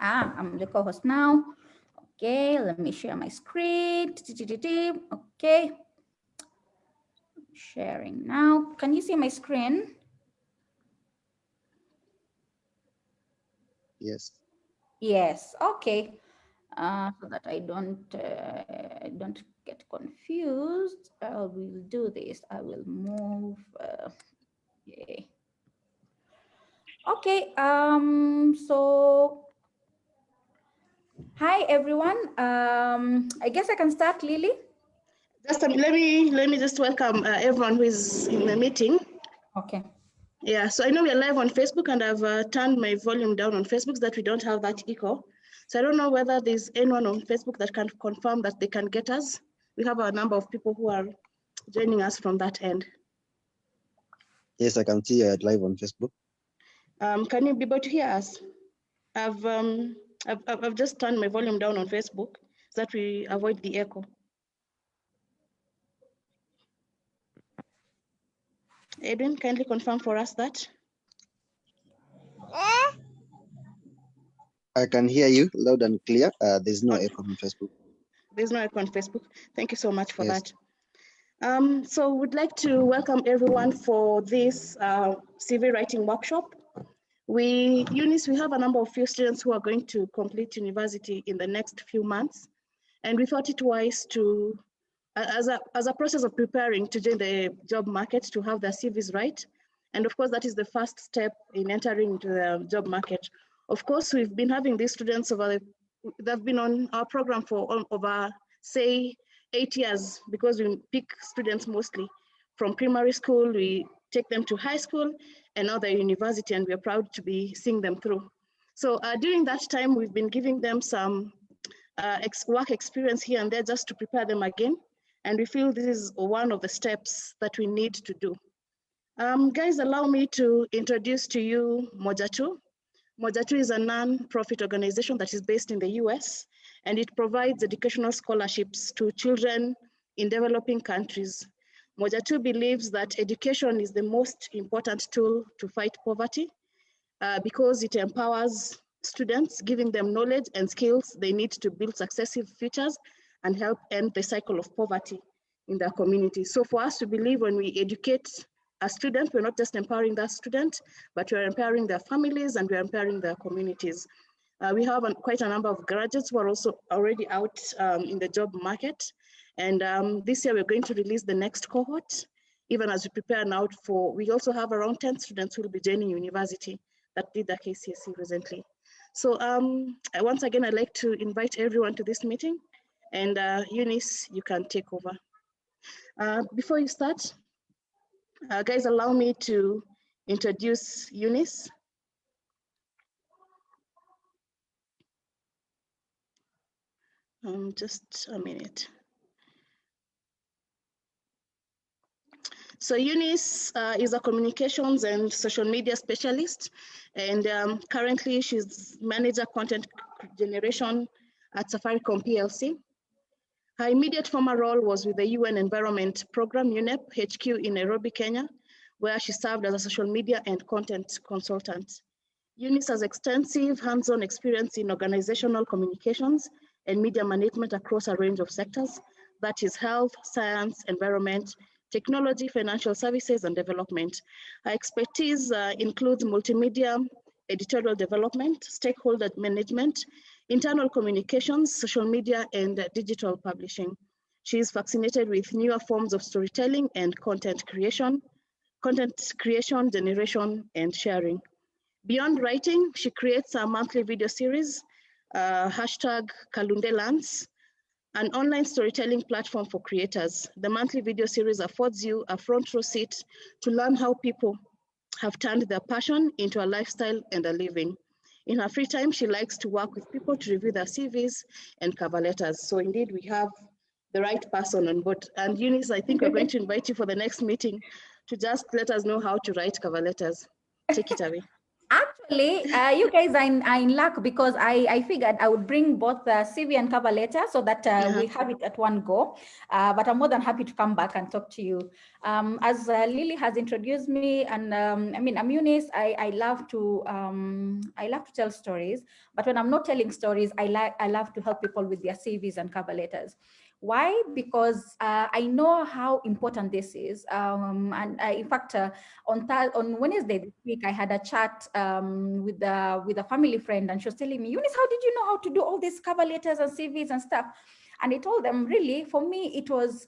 I'm the co-host now. Okay, let me share my screen. Okay, sharing now. Can you see my screen? Yes. Yes. Okay. So that I don't get confused, I will do this. I will move. Yeah. Okay. So hi everyone. I guess I can start, Lily. Just let me just welcome everyone who is in the meeting. Okay. Yeah, so I know we are live on Facebook, and I've turned my volume down on Facebook so that we don't have that echo. So I don't know whether there's anyone on Facebook that can confirm that they can get us. We have a number of people who are joining us from that end. Yes, I can see you live on Facebook. Can you be able to hear us? I've just turned my volume down on Facebook so that we avoid the echo. Edwin, kindly confirm for us that. I can hear you loud and clear. There's no echo on Facebook. There's no echo on Facebook. Thank you so much for Yes. that. So we'd like to welcome everyone for this CV writing workshop. Eunice, we have a number of few students who are going to complete university in the next few months. And we thought it wise to, as a process of preparing to join the job market, to have their CVs right. And of course, that is the first step in entering into the job market. Of course, we've been having these students they've been on our program for over, say, 8 years, because we pick students mostly from primary school, we take them to high school, and now they're university, and we're proud to be seeing them through. So during that time, we've been giving them some work experience here and there just to prepare them again. And we feel this is one of the steps that we need to do. Guys, allow me to introduce to you Moja Tu. Moja Tu is a non-profit organization that is based in the US, and it provides educational scholarships to children in developing countries. Moja Tu believes that education is the most important tool to fight poverty because it empowers students, giving them knowledge and skills they need to build successive futures and help end the cycle of poverty in their community. So for us to believe, when we educate a student, we're not just empowering that student, but we're empowering their families and we're empowering their communities. We have quite a number of graduates who are also already out in the job market. And this year we're going to release the next cohort, even as we prepare now we also have around 10 students who will be joining university that did the KCSE recently. So once again, I'd like to invite everyone to this meeting, and Eunice, you can take over. Before you start, guys, allow me to introduce Eunice. Just a minute. So Eunice is a communications and social media specialist, and currently she's manager content generation at Safaricom PLC. Her immediate former role was with the UN Environment Program, UNEP, HQ in Nairobi, Kenya, where she served as a social media and content consultant. Eunice has extensive hands-on experience in organizational communications and media management across a range of sectors, that is health, science, environment, technology, financial services, and development. Her expertise includes multimedia, editorial development, stakeholder management, internal communications, social media, and digital publishing. She is fascinated with newer forms of storytelling and content creation, generation, and sharing. Beyond writing, she creates a monthly video series, hashtag Kalunde Lands, an online storytelling platform for creators. The monthly video series affords you a front row seat to learn how people have turned their passion into a lifestyle and a living. In her free time, she likes to work with people to review their CVs and cover letters. So indeed, we have the right person on board. And Eunice, I think we're going to invite you for the next meeting to just let us know how to write cover letters. Take it away. Actually, you guys are in luck because I figured I would bring both the CV and cover letter so that we have it at one go. But I'm more than happy to come back and talk to you. As Lily has introduced me, and I mean, I'm Eunice. I love to tell stories. But when I'm not telling stories, I love to help people with their CVs and cover letters. Why? Because I know how important this is. And in fact, on Wednesday this week, I had a chat with a family friend, and she was telling me, Eunice, how did you know how to do all these cover letters and CVs and stuff? And I told them, really, for me, it was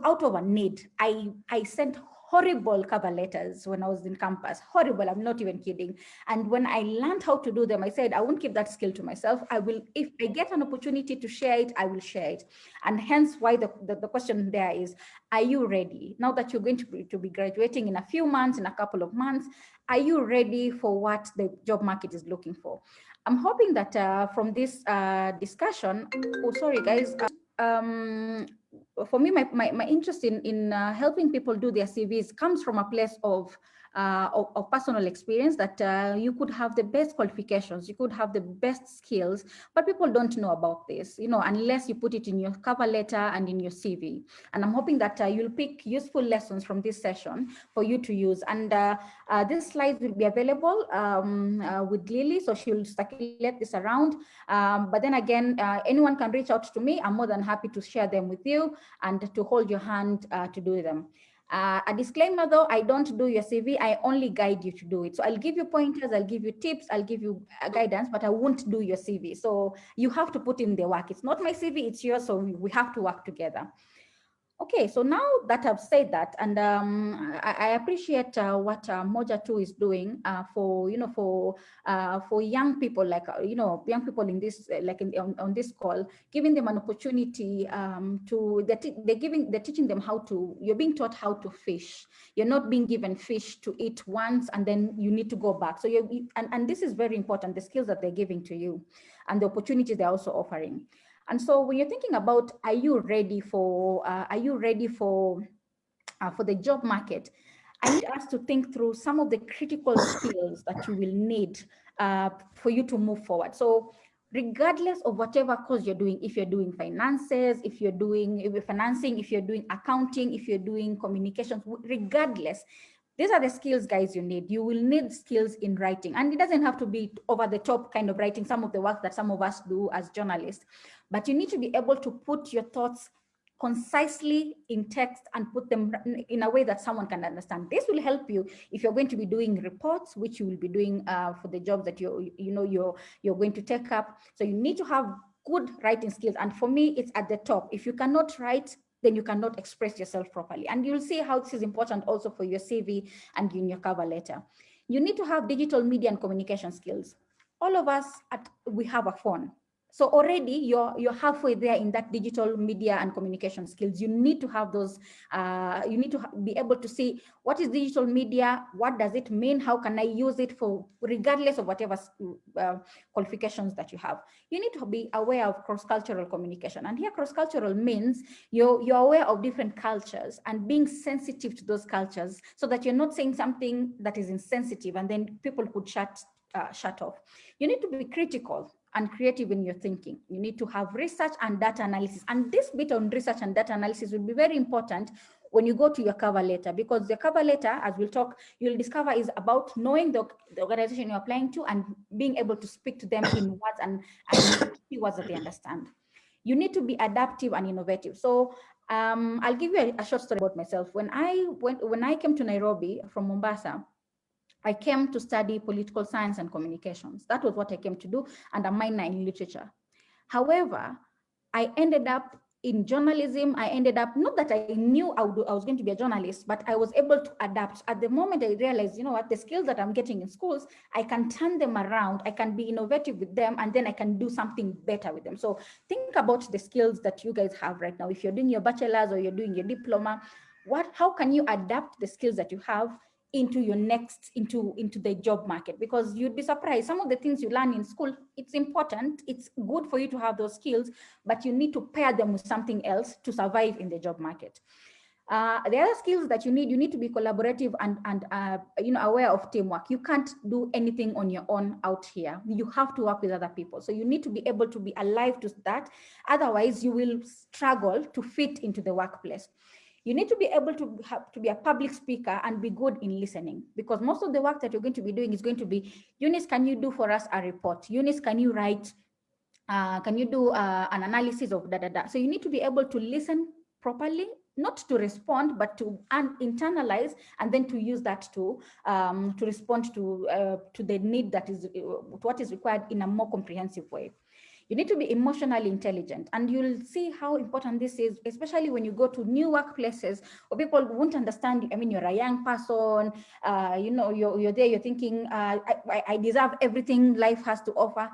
out of a need. I sent horrible cover letters when I was in campus. Horrible, I'm not even kidding. And when I learned how to do them, I said, I won't keep that skill to myself. I will, if I get an opportunity to share it, I will share it. And hence why the question there is, are you ready? Now that you're going to be graduating in a few months, in a couple of months, are you ready for what the job market is looking for? I'm hoping that from this discussion, oh, sorry guys, um, for me, my interest in helping people do their CVs comes from a place of personal experience, that you could have the best qualifications, you could have the best skills, but people don't know about this, unless you put it in your cover letter and in your CV. And I'm hoping that you'll pick useful lessons from this session for you to use. And these slides will be available with Lily, so she'll circulate this around. But then again, anyone can reach out to me. I'm more than happy to share them with you and to hold your hand to do them. A disclaimer though, I don't do your CV, I only guide you to do it. So I'll give you pointers, I'll give you tips, I'll give you guidance, but I won't do your CV. So you have to put in the work. It's not my CV, it's yours, so we have to work together. Okay, so now that I've said that, and I appreciate what Moja Tu is doing for young people, like young people in this on this call, giving them an opportunity they're teaching them how to. You're being taught how to fish. You're not being given fish to eat once and then you need to go back. So and this is very important. The skills that they're giving to you, and the opportunities they're also offering. And so when you're thinking about, are you ready for the job market, I need us to think through some of the critical skills that you will need for you to move forward. So regardless of whatever course you're doing, if you're doing finances, if you're financing, if you're doing accounting, if you're doing communications, regardless, these are the skills, guys, you need. You will need skills in writing. And it doesn't have to be over the top kind of writing, some of the work that some of us do as journalists. But you need to be able to put your thoughts concisely in text and put them in a way that someone can understand. This will help you if you're going to be doing reports, which you will be doing for the job that you're going to take up. So you need to have good writing skills. And for me, it's at the top. If you cannot write, then you cannot express yourself properly. And you'll see how this is important also for your CV and in your cover letter. You need to have digital media and communication skills. All of us, we have a phone. So already you're halfway there in that digital media and communication skills. You need to have those, you need to be able to see what is digital media, what does it mean, how can I use it for, regardless of whatever qualifications that you have. You need to be aware of cross-cultural communication. And here cross-cultural means you're aware of different cultures and being sensitive to those cultures so that you're not saying something that is insensitive and then people could shut off. You need to be critical and creative in your thinking. You need to have research and data analysis. And this bit on research and data analysis will be very important when you go to your cover letter, because the cover letter, as we'll talk, you'll discover is about knowing the organization you're applying to and being able to speak to them in words and keywords that they understand. You need to be adaptive and innovative. So I'll give you a short story about myself. When I came to Nairobi from Mombasa, I came to study political science and communications. That was what I came to do, and a minor in literature. However, I ended up in journalism. I ended up, not that I knew I was going to be a journalist, but I was able to adapt. At the moment I realized, you know what, the skills that I'm getting in schools, I can turn them around, I can be innovative with them, and then I can do something better with them. So think about the skills that you guys have right now. If you're doing your bachelor's or you're doing your diploma, how can you adapt the skills that you have into your into the job market? Because you'd be surprised, some of the things you learn in school, it's important, it's good for you to have those skills, but you need to pair them with something else to survive in the job market. The other skills that you need to be collaborative and aware of teamwork. You can't do anything on your own out here. You have to work with other people. So you need to be able to be alive to that. Otherwise, you will struggle to fit into the workplace. You need to be able to be a public speaker and be good in listening, because most of the work that you're going to be doing is going to be, Eunice, can you do for us a report? Eunice, can you write? Can you do an analysis of da da da? So you need to be able to listen properly, not to respond, but to internalize, and then to use that to respond to the need that is what is required in a more comprehensive way. You need to be emotionally intelligent, and you'll see how important this is, especially when you go to new workplaces where people won't understand you. I mean, you're a young person, you're there, you're thinking, I deserve everything life has to offer.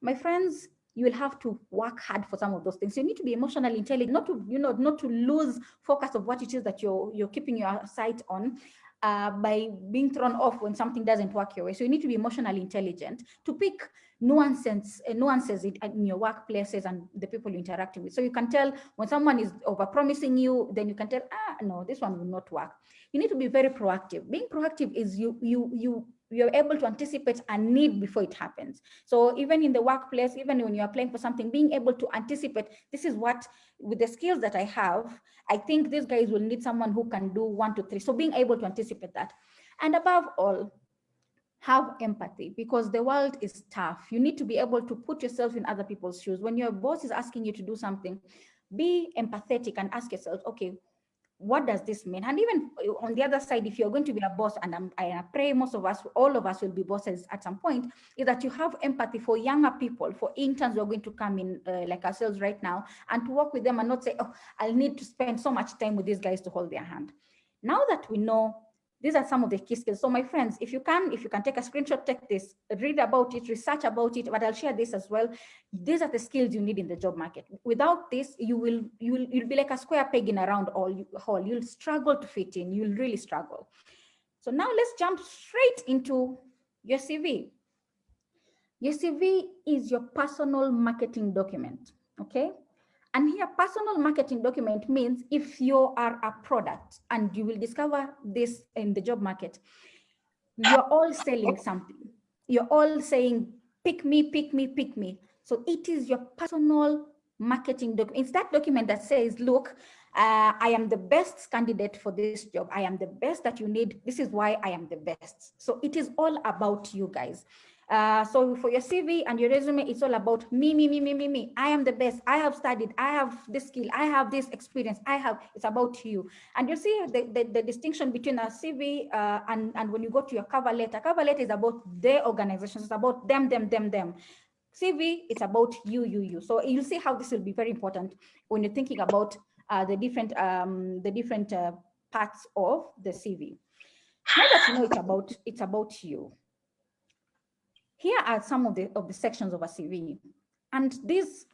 My friends, you will have to work hard for some of those things. You need to be emotionally intelligent, not to lose focus of what it is that you're keeping your sight on by being thrown off when something doesn't work your way. So you need to be emotionally intelligent to pick nuances in your workplaces and the people you're interacting with. So you can tell when someone is over-promising you, then you can tell, no, this one will not work. You need to be very proactive. Being proactive is you're able to anticipate a need before it happens. So even in the workplace, even when you're applying for something, being able to anticipate, this is what, with the skills that I have, I think these guys will need someone who can do 1, 2, 3. So being able to anticipate that. And above all, have empathy, because the world is tough. You need to be able to put yourself in other people's shoes. When your boss is asking you to do something, be empathetic and ask yourself, okay, what does this mean? And even on the other side, if you're going to be a boss, and I pray most of us, all of us will be bosses at some point, is that you have empathy for younger people, for interns who are going to come in like ourselves right now, and to work with them and not say, oh, I'll need to spend so much time with these guys to hold their hand. Now that we know, these are some of the key skills. So my friends, if you can take a screenshot, take this, read about it, research about it, but I'll share this as well. These are the skills you need in the job market. Without this, you'll be like a square peg in a round hole. You'll struggle to fit in. You'll really struggle. So now let's jump straight into your CV. Your CV is your personal marketing document, okay? And here, personal marketing document means if you are a product, and you will discover this in the job market, you're all selling something. You're all saying, pick me, pick me, pick me. So it is your personal marketing document. It's that document that says, look, I am the best candidate for this job. I am the best that you need. This is why I am the best. So it is all about you guys. So for your CV and your resume, it's all about me, me, me, me, me, me. I am the best. I have studied. I have this skill. I have this experience. It's about you. And you see the distinction between a CV and when you go to your cover letter. Cover letter is about their organizations. It's about them. CV, it's about you. So you'll see how this will be very important when you're thinking about the different parts of the CV. Now that you know it's about you, here are some of the sections of a CV, and this,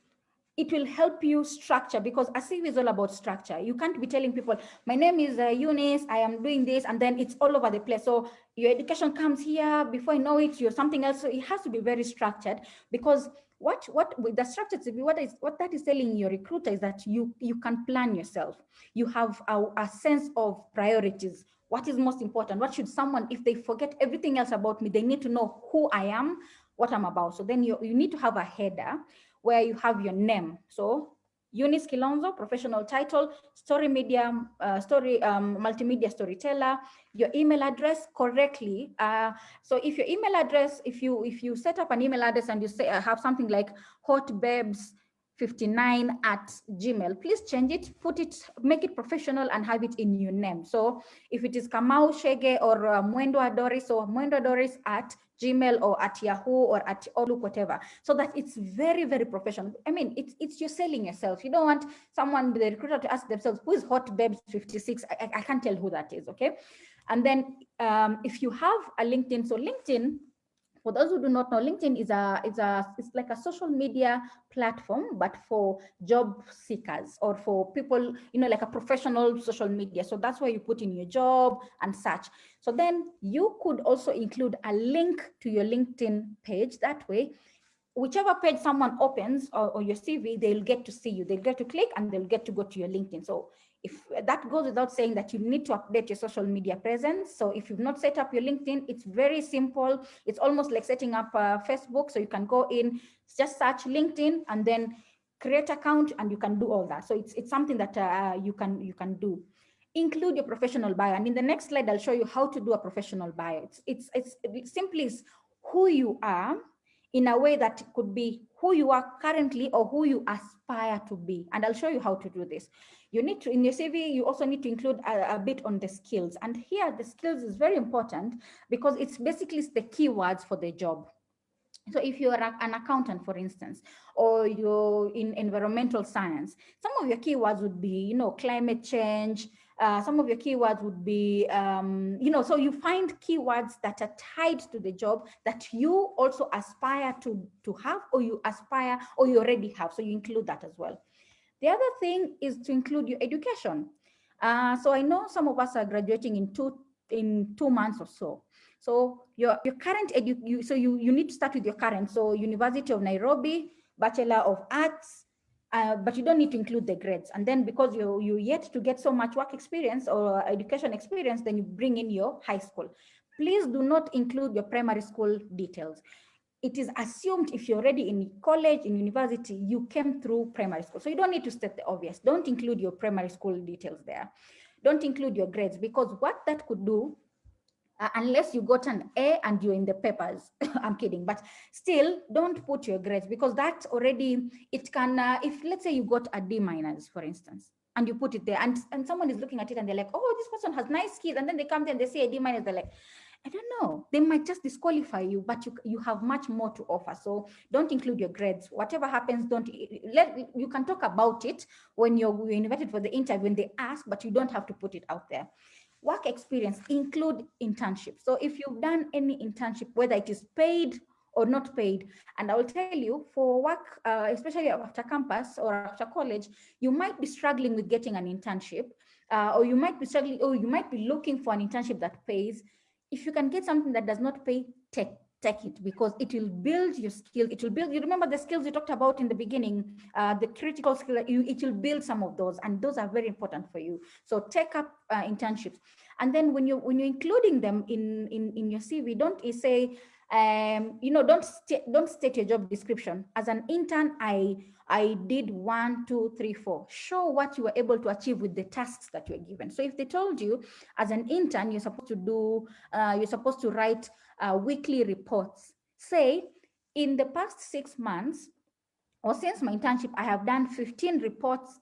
it will help you structure, because a CV is all about structure. You can't be telling people, my name is Eunice, I am doing this, and then it's all over the place. So your education comes here, before I know it, you're something else. So it has to be very structured, because what with the structured CV, what that is telling your recruiter is that you can plan yourself. You have a sense of priorities. What is most important? What should someone, if they forget everything else about me, they need to know who I am, what I'm about. So then you need to have a header where you have your name. So Eunice Kilonzo, professional title, multimedia storyteller, your email address correctly. So if your email address, if you set up an email address and you say have something like hotbabes59@gmail, please change it, make it professional and have it in your name. So if it is Kamau Shege or Mwendo Adoris, or Mwendo Adoris at Gmail or at Yahoo or at Outlook, whatever, so that it's very, very professional. I mean, it's you're selling yourself. You don't want the recruiter to ask themselves, who is hotbabes56? I can't tell who that is, okay? And then if you have a LinkedIn, so LinkedIn, for those who do not know, LinkedIn it's like a social media platform, but for job seekers or for people, like a professional social media. So that's where you put in your job and such. So then you could also include a link to your LinkedIn page. That way, whichever page someone opens or your CV, they'll get to see you. They'll get to click and they'll get to go to your LinkedIn. So If that goes without saying that you need to update your social media presence. So if you've not set up your LinkedIn, it's very simple. It's almost like setting up Facebook. So you can go in, just search LinkedIn and then create account, and you can do all that. So it's something that you can do. Include your professional bio, and in the next slide I'll show you how to do a professional bio. It simply is who you are in a way that could be who you are currently or who you aspire to be. And I'll show you how to do this. You need to, in your CV, you also need to include a bit on the skills. And here the skills is very important because it's basically the keywords for the job. So if you are an accountant, for instance, or you're in environmental science, some of your keywords would be, climate change. Some of your keywords would be, so you find keywords that are tied to the job that you also aspire to have, or you aspire, or you already have. So you include that as well. The other thing is to include your education. So I know some of us are graduating in 2 months or so. So your current you need to start with your current. So University of Nairobi, Bachelor of Arts, but you don't need to include the grades. And then because you yet to get so much work experience or education experience, then you bring in your high school. Please do not include your primary school details. It is assumed if you're already in college, in university, you came through primary school. So you don't need to state the obvious. Don't include your primary school details there. Don't include your grades, because what that could do, unless you got an A and you're in the papers, I'm kidding, but still don't put your grades, because that already, it can, if let's say you got a D minus, for instance, and you put it there, and someone is looking at it and they're like, oh, this person has nice skills, and then they come there and they say a D minus, they're like, I don't know, they might just disqualify you, but you have much more to offer. So don't include your grades. Whatever happens, you can talk about it when you're invited for the interview, when they ask, but you don't have to put it out there. Work experience, include internship. So if you've done any internship, whether it is paid or not paid, and I will tell you, for work, especially after campus or after college, you might be struggling with getting an internship, or you might be struggling, or you might be looking for an internship that pays. If you can get something that does not pay, take it, because it will build your skill. It will build, you remember the skills you talked about in the beginning, the critical skill, it will build some of those, and those are very important for you. So take up internships. And then when you're including them in your CV, don't say, don't state your job description. As an intern, I did 1, 2, 3, 4. Show what you were able to achieve with the tasks that you were given. So if they told you as an intern, you're supposed to write weekly reports. Say, in the past 6 months, or since my internship, I have done 15 reports,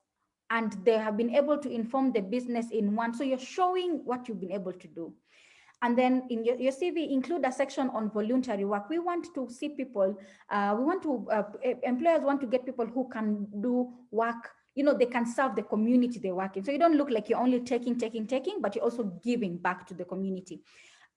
and they have been able to inform the business in one. So you're showing what you've been able to do. And then in your CV, include a section on voluntary work. We want to see people, employers want to get people who can do work, they can serve the community they work in. So you don't look like you're only taking, but you're also giving back to the community.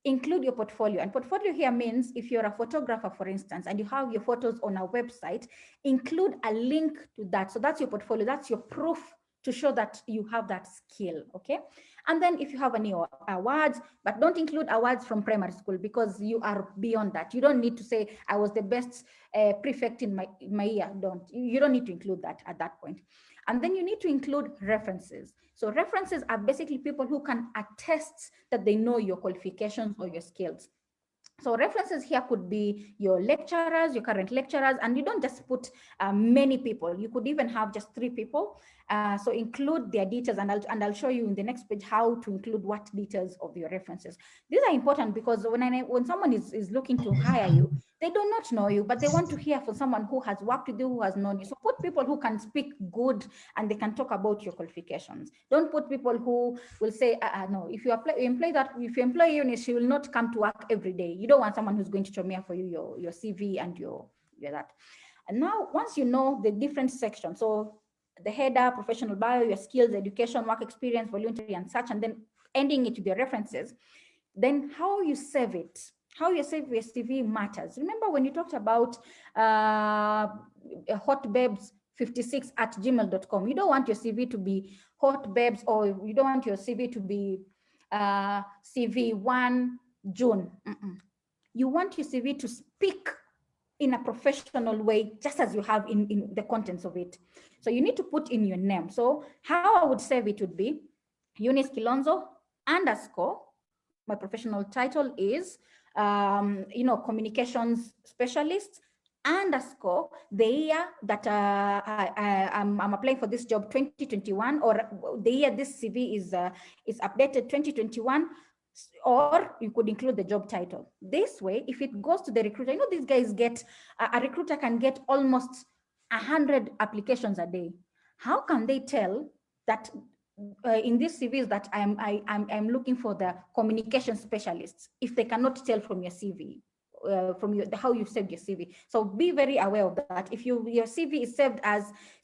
Include your portfolio. And portfolio here means if you're a photographer, for instance, and you have your photos on a website, include a link to that. So that's your portfolio. That's your proof to show that you have that skill, okay? And then if you have any awards, but don't include awards from primary school, because you are beyond that. You don't need to say, I was the best prefect in my year. You don't need to include that at that point. And then you need to include references. So references are basically people who can attest that they know your qualifications or your skills. So references here could be your lecturers, your current lecturers, and you don't just put many people. You could even have just 3 people. So include their details, and I'll show you in the next page how to include what details of your references. These are important because when someone is looking to hire you, they do not know you, but they want to hear from someone who has worked with you, who has known you. So put people who can speak good and they can talk about your qualifications. Don't put people who will say, no, if you employ Eunice, she will not come to work every day. You don't want someone who's going to chomea for you your CV and your that. And now, once you know the different sections, so the header, professional bio, your skills, education, work experience, voluntary, and such, and then ending it with your references, then how you save it, how you save your CV matters. Remember when you talked about hotbabes56@gmail.com, you don't want your CV to be hotbabes, or you don't want your CV to be CV1 June. You want your CV to speak in a professional way, just as you have in the contents of it. So you need to put in your name. So how I would save it would be Eunice Kilonzo _ my professional title is communications specialist _ the year that I'm applying for this job 2021, or the year this CV is updated 2021, or you could include the job title. This way, if it goes to the recruiter, these guys get, a recruiter can get almost 100 applications a day. How can they tell that in these CVs that I'm looking for the communication specialists if they cannot tell from your CV? From how you saved your CV. So be very aware of that. If your CV is saved as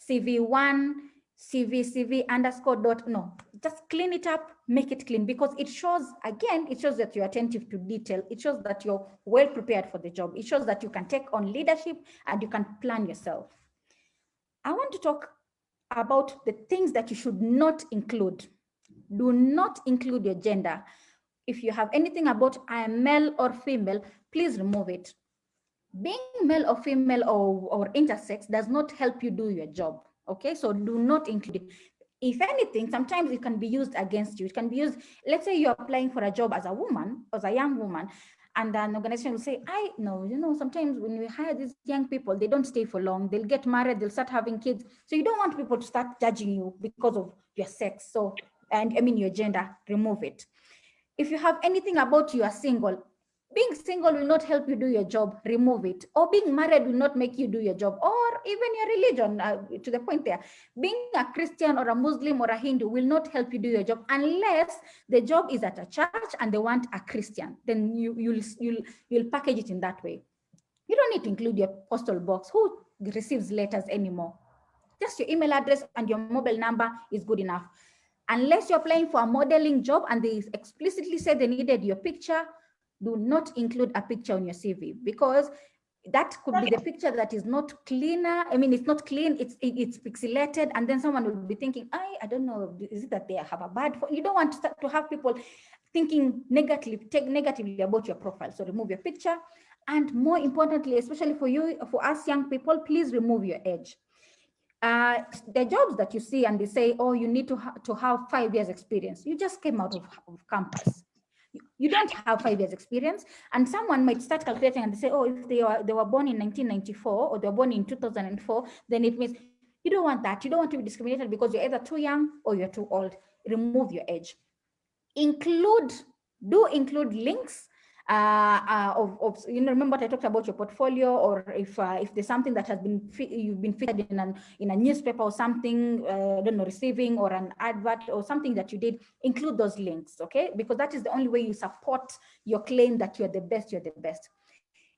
CV1, CV _ no, just clean it up, make it clean, because it shows, again, it shows that you're attentive to detail. It shows that you're well prepared for the job. It shows that you can take on leadership and you can plan yourself. I want to talk about the things that you should not include. Do not include your gender. If you have anything about I am male or female, please remove it. Being male or female or intersex does not help you do your job. Okay, so do not include it. If anything, sometimes it can be used against you. It can be used, let's say you're applying for a job as a woman, as a young woman, and an organization will say, I know, sometimes when we hire these young people, they don't stay for long. They'll get married, they'll start having kids. So you don't want people to start judging you because of your sex. So, and I mean your gender, remove it. If you have anything about you are single, being single will not help you do your job, remove it. Or being married will not make you do your job, or even your religion, to the point there. Being a Christian or a Muslim or a Hindu will not help you do your job unless the job is at a church and they want a Christian. Then you'll package it in that way. You don't need to include your postal box. Who receives letters anymore? Just your email address and your mobile number is good enough. Unless you're applying for a modeling job and they explicitly said they needed your picture, do not include a picture on your CV, because that could be the picture that is not cleaner. I mean, it's not clean, it's pixelated, and then someone will be thinking, I don't know, is it that they have a bad phone? You don't want to have people thinking negatively about your profile. So remove your picture. And more importantly, especially for us young people, please remove your age. The jobs that you see and they say, oh, you need to have 5 years experience. You just came out of campus. You don't have 5 years experience, and someone might start calculating and they say, oh, if they were born in 1994 or they were born in 2004, then it means you don't want that. You don't want to be discriminated because you're either too young or you're too old. Remove your age. Do include links of remember what I talked about your portfolio, or if there's something that has you've been featured in a newspaper or something, I don't know, receiving or an advert or something that you did, include those links, okay? Because that is the only way you support your claim that you're the best.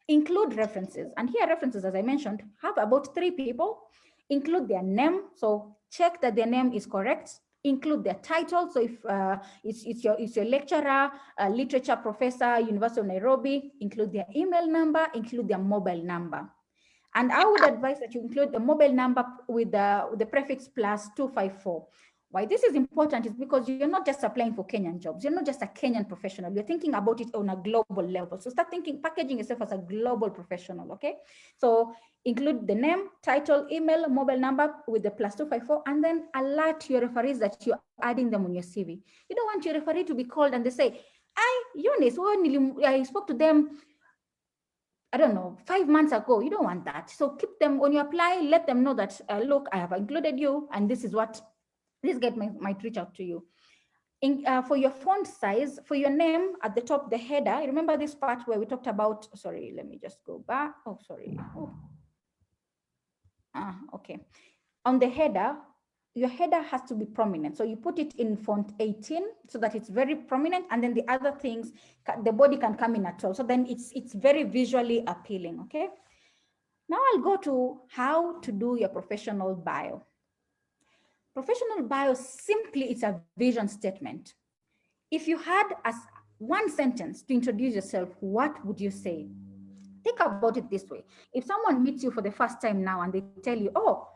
Include references, and here references, as I mentioned, have about 3 people. Include their name, so check that their name is correct. Include their title, so if it's your lecturer, literature professor, University of Nairobi, include their email number, include their mobile number. And I would advise that you include the mobile number with the prefix +254. Why this is important is because you're not just applying for Kenyan jobs. You're not just a Kenyan professional. You're thinking about it on a global level. So start packaging yourself as a global professional, okay? So include the name, title, email, mobile number with the +254, and then alert your referees that you're adding them on your CV. You don't want your referee to be called and they say, Eunice, I spoke to them, I don't know, 5 months ago. You don't want that. So keep them, when you apply, let them know that, look, I have included you, and this is what this guy might reach out to you. For your font size, for your name at the top, the header, remember this part where we talked about, sorry, let me just go back. Oh, sorry. Oh. Okay. On the header, your header has to be prominent. So you put it in font 18 so that it's very prominent, and then the other things, the body can come in at all. So then it's very visually appealing, okay? Now I'll go to how to do your professional bio. Professional bio, simply, it's a vision statement. If you had one sentence to introduce yourself, what would you say? Think about it this way. If someone meets you for the first time now and they tell you, oh,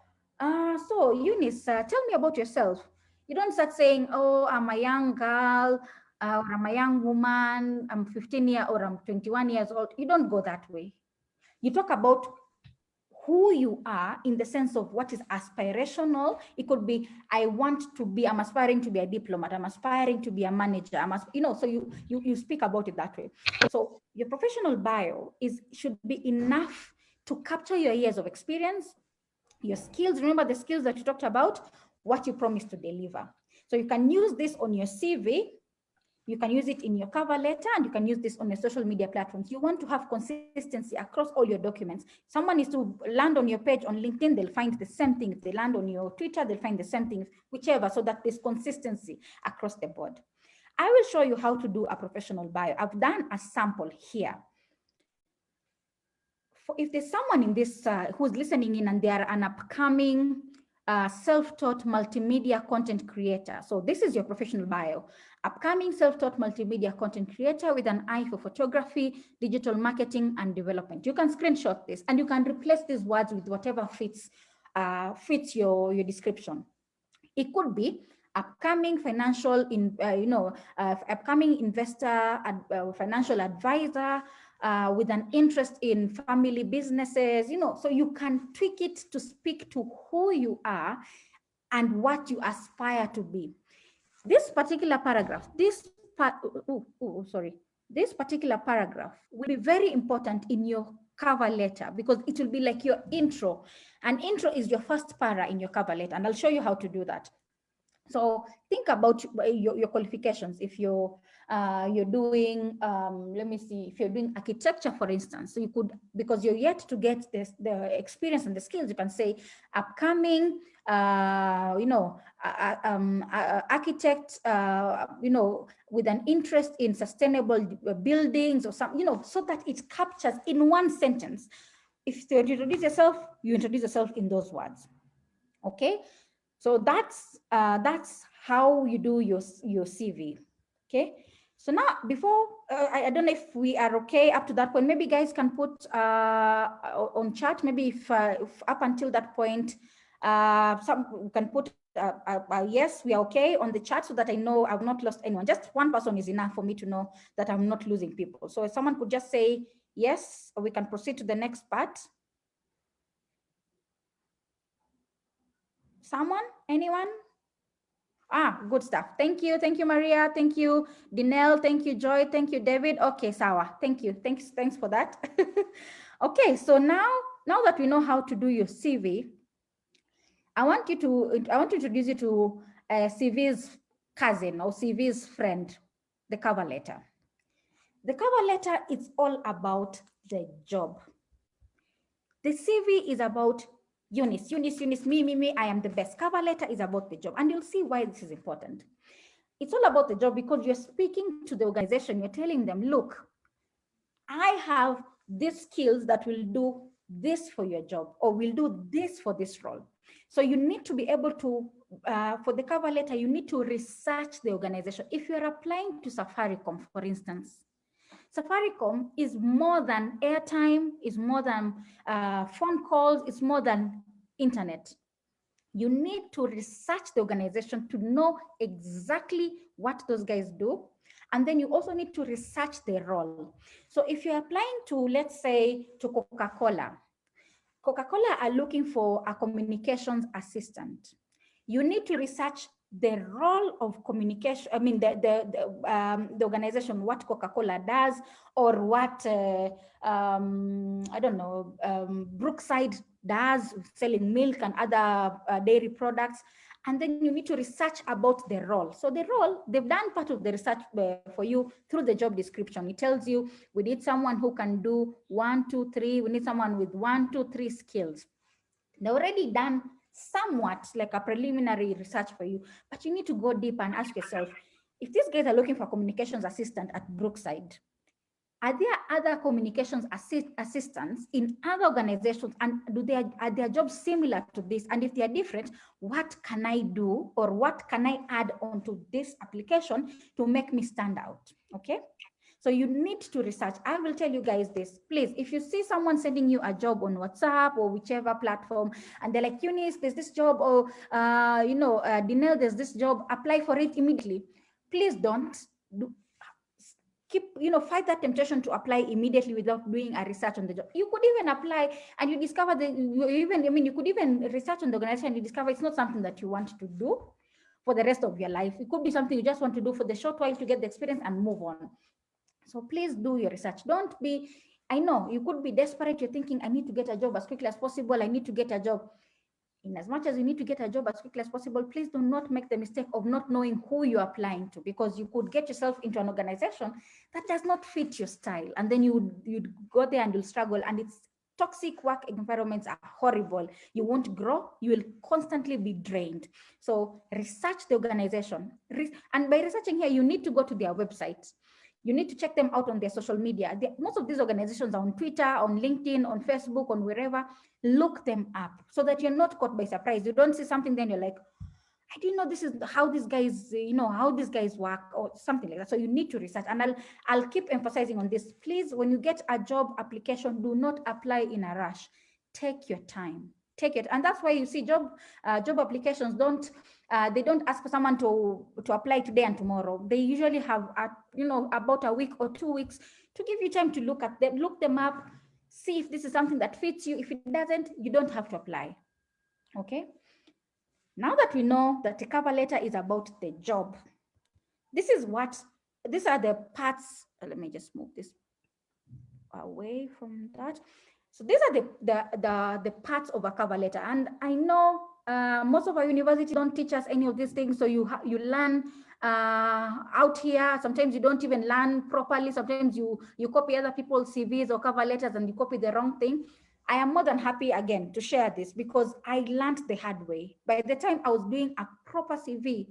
so Eunice, tell me about yourself. You don't start saying, oh, I'm a young girl, or I'm a young woman, I'm 15 years or I'm 21 years old. You don't go that way. You talk about who you are in the sense of what is aspirational. It could be, I'm aspiring to be a diplomat, I'm aspiring to be a manager, so you speak about it that way. So your professional bio should be enough to capture your years of experience, your skills. Remember the skills that you talked about, what you promise to deliver. So you can use this on your CV, you can use it in your cover letter, and you can use this on your social media platforms. You want to have consistency across all your documents. Someone is to land on your page on LinkedIn, they'll find the same thing. If they land on your Twitter, they'll find the same thing, whichever, so that there's consistency across the board. I will show you how to do a professional bio. I've done a sample here. If there's someone in this who's listening in and they are an upcoming self-taught multimedia content creator. So this is your professional bio. Upcoming self-taught multimedia content creator with an eye for photography, digital marketing, and development. You can screenshot this and you can replace these words with whatever fits your description. It could be upcoming financial, upcoming investor, financial advisor, with an interest in family businesses, so you can tweak it to speak to who you are and what you aspire to be. This particular paragraph, this particular paragraph will be very important in your cover letter because it will be like your intro. An intro is your first para in your cover letter, and I'll show you how to do that. So think about your qualifications. If you're doing, let me see, if you're doing architecture, for instance, so you could, because you're yet to get the experience and the skills, you can say upcoming, architect, with an interest in sustainable buildings or something, so that it captures in one sentence. If you introduce yourself, you introduce yourself in those words. Okay. So that's how you do your CV. Okay. So now, before I don't know if we are okay up to that point. Maybe guys can put on chat. Maybe if up until that point, some can put yes, we are okay on the chat, so that I know I've not lost anyone. Just one person is enough for me to know that I'm not losing people. So if someone could just say yes, we can proceed to the next part. Someone? Anyone? Good stuff. Thank you. Thank you, Maria. Thank you, Dinelle. Thank you, Joy. Thank you, David. Okay, Sawa. Thank you. Thanks for that. Okay, so now that we know how to do your CV, I want to introduce you to CV's cousin or CV's friend, the cover letter. The cover letter is all about the job. The CV is about Eunice, me, I am the best. Cover letter is about the job. And you'll see why this is important. It's all about the job because you're speaking to the organization. You're telling them, look, I have these skills that will do this for your job, or will do this for this role. So you need to be able to, for the cover letter, you need to research the organization. If you're applying to Safaricom, for instance, Safaricom is more than airtime, is more than phone calls, it's more than internet. You need to research the organization to know exactly what those guys do. And then you also need to research their role. So if you're applying to, let's say, to Coca-Cola are looking for a communications assistant. You need to research the role of communication, I mean, the organization, what Coca-Cola does, or what, I don't know, Brookside does, selling milk and other dairy products. And then you need to research about the role. So the role, they've done part of the research for you through the job description. It tells you, we need someone who can do 1, 2, 3. We need someone with 1, 2, 3 skills. They've already done somewhat like a preliminary research for you, but you need to go deep and ask yourself, if these guys are looking for a communications assistant at Brookside, are there other communications assistants in other organizations, and are their jobs similar to this? And if they are different, what can I do, or what can I add onto this application to make me stand out? Okay. So you need to research. I will tell you guys this, please, if you see someone sending you a job on WhatsApp or whichever platform, and they're like, Eunice, there's this job, or, Dinelle, there's this job, apply for it immediately. Please don't. fight that temptation to apply immediately without doing a research on the job. You could even apply and you discover you could even research on the organization and you discover it's not something that you want to do for the rest of your life. It could be something you just want to do for the short while to get the experience and move on. So please do your research. Don't be, I know you could be desperate. You're thinking, I need to get a job as quickly as possible. I need to get a job. In as much as you need to get a job as quickly as possible, please do not make the mistake of not knowing who you're applying to, because you could get yourself into an organization that does not fit your style. And then you'd go there and you'll struggle. And it's toxic work environments are horrible. You won't grow. You will constantly be drained. So research the organization. And by researching here, you need to go to their website. You need to check them out on their social media. Most of these organizations are on Twitter, on LinkedIn, on Facebook, on wherever. Look them up so that you're not caught by surprise. You don't see something, then you're like, I didn't know this is how these guys, how these guys work or something like that. So you need to research. And I'll keep emphasizing on this. Please, when you get a job application, do not apply in a rush. Take your time. Take it. And that's why you see job applications they don't ask for someone to apply today and tomorrow. They usually have about a week or 2 weeks to give you time to look at them, look them up, see if this is something that fits you. If it doesn't, you don't have to apply. Okay. Now that we know that the cover letter is about the job, these are the parts. Let me just move this away from that. So these are the parts of a cover letter. And I know most of our universities don't teach us any of these things. So you learn out here. Sometimes you don't even learn properly. Sometimes you copy other people's CVs or cover letters and you copy the wrong thing. I am more than happy again to share this because I learned the hard way. By the time I was doing a proper CV,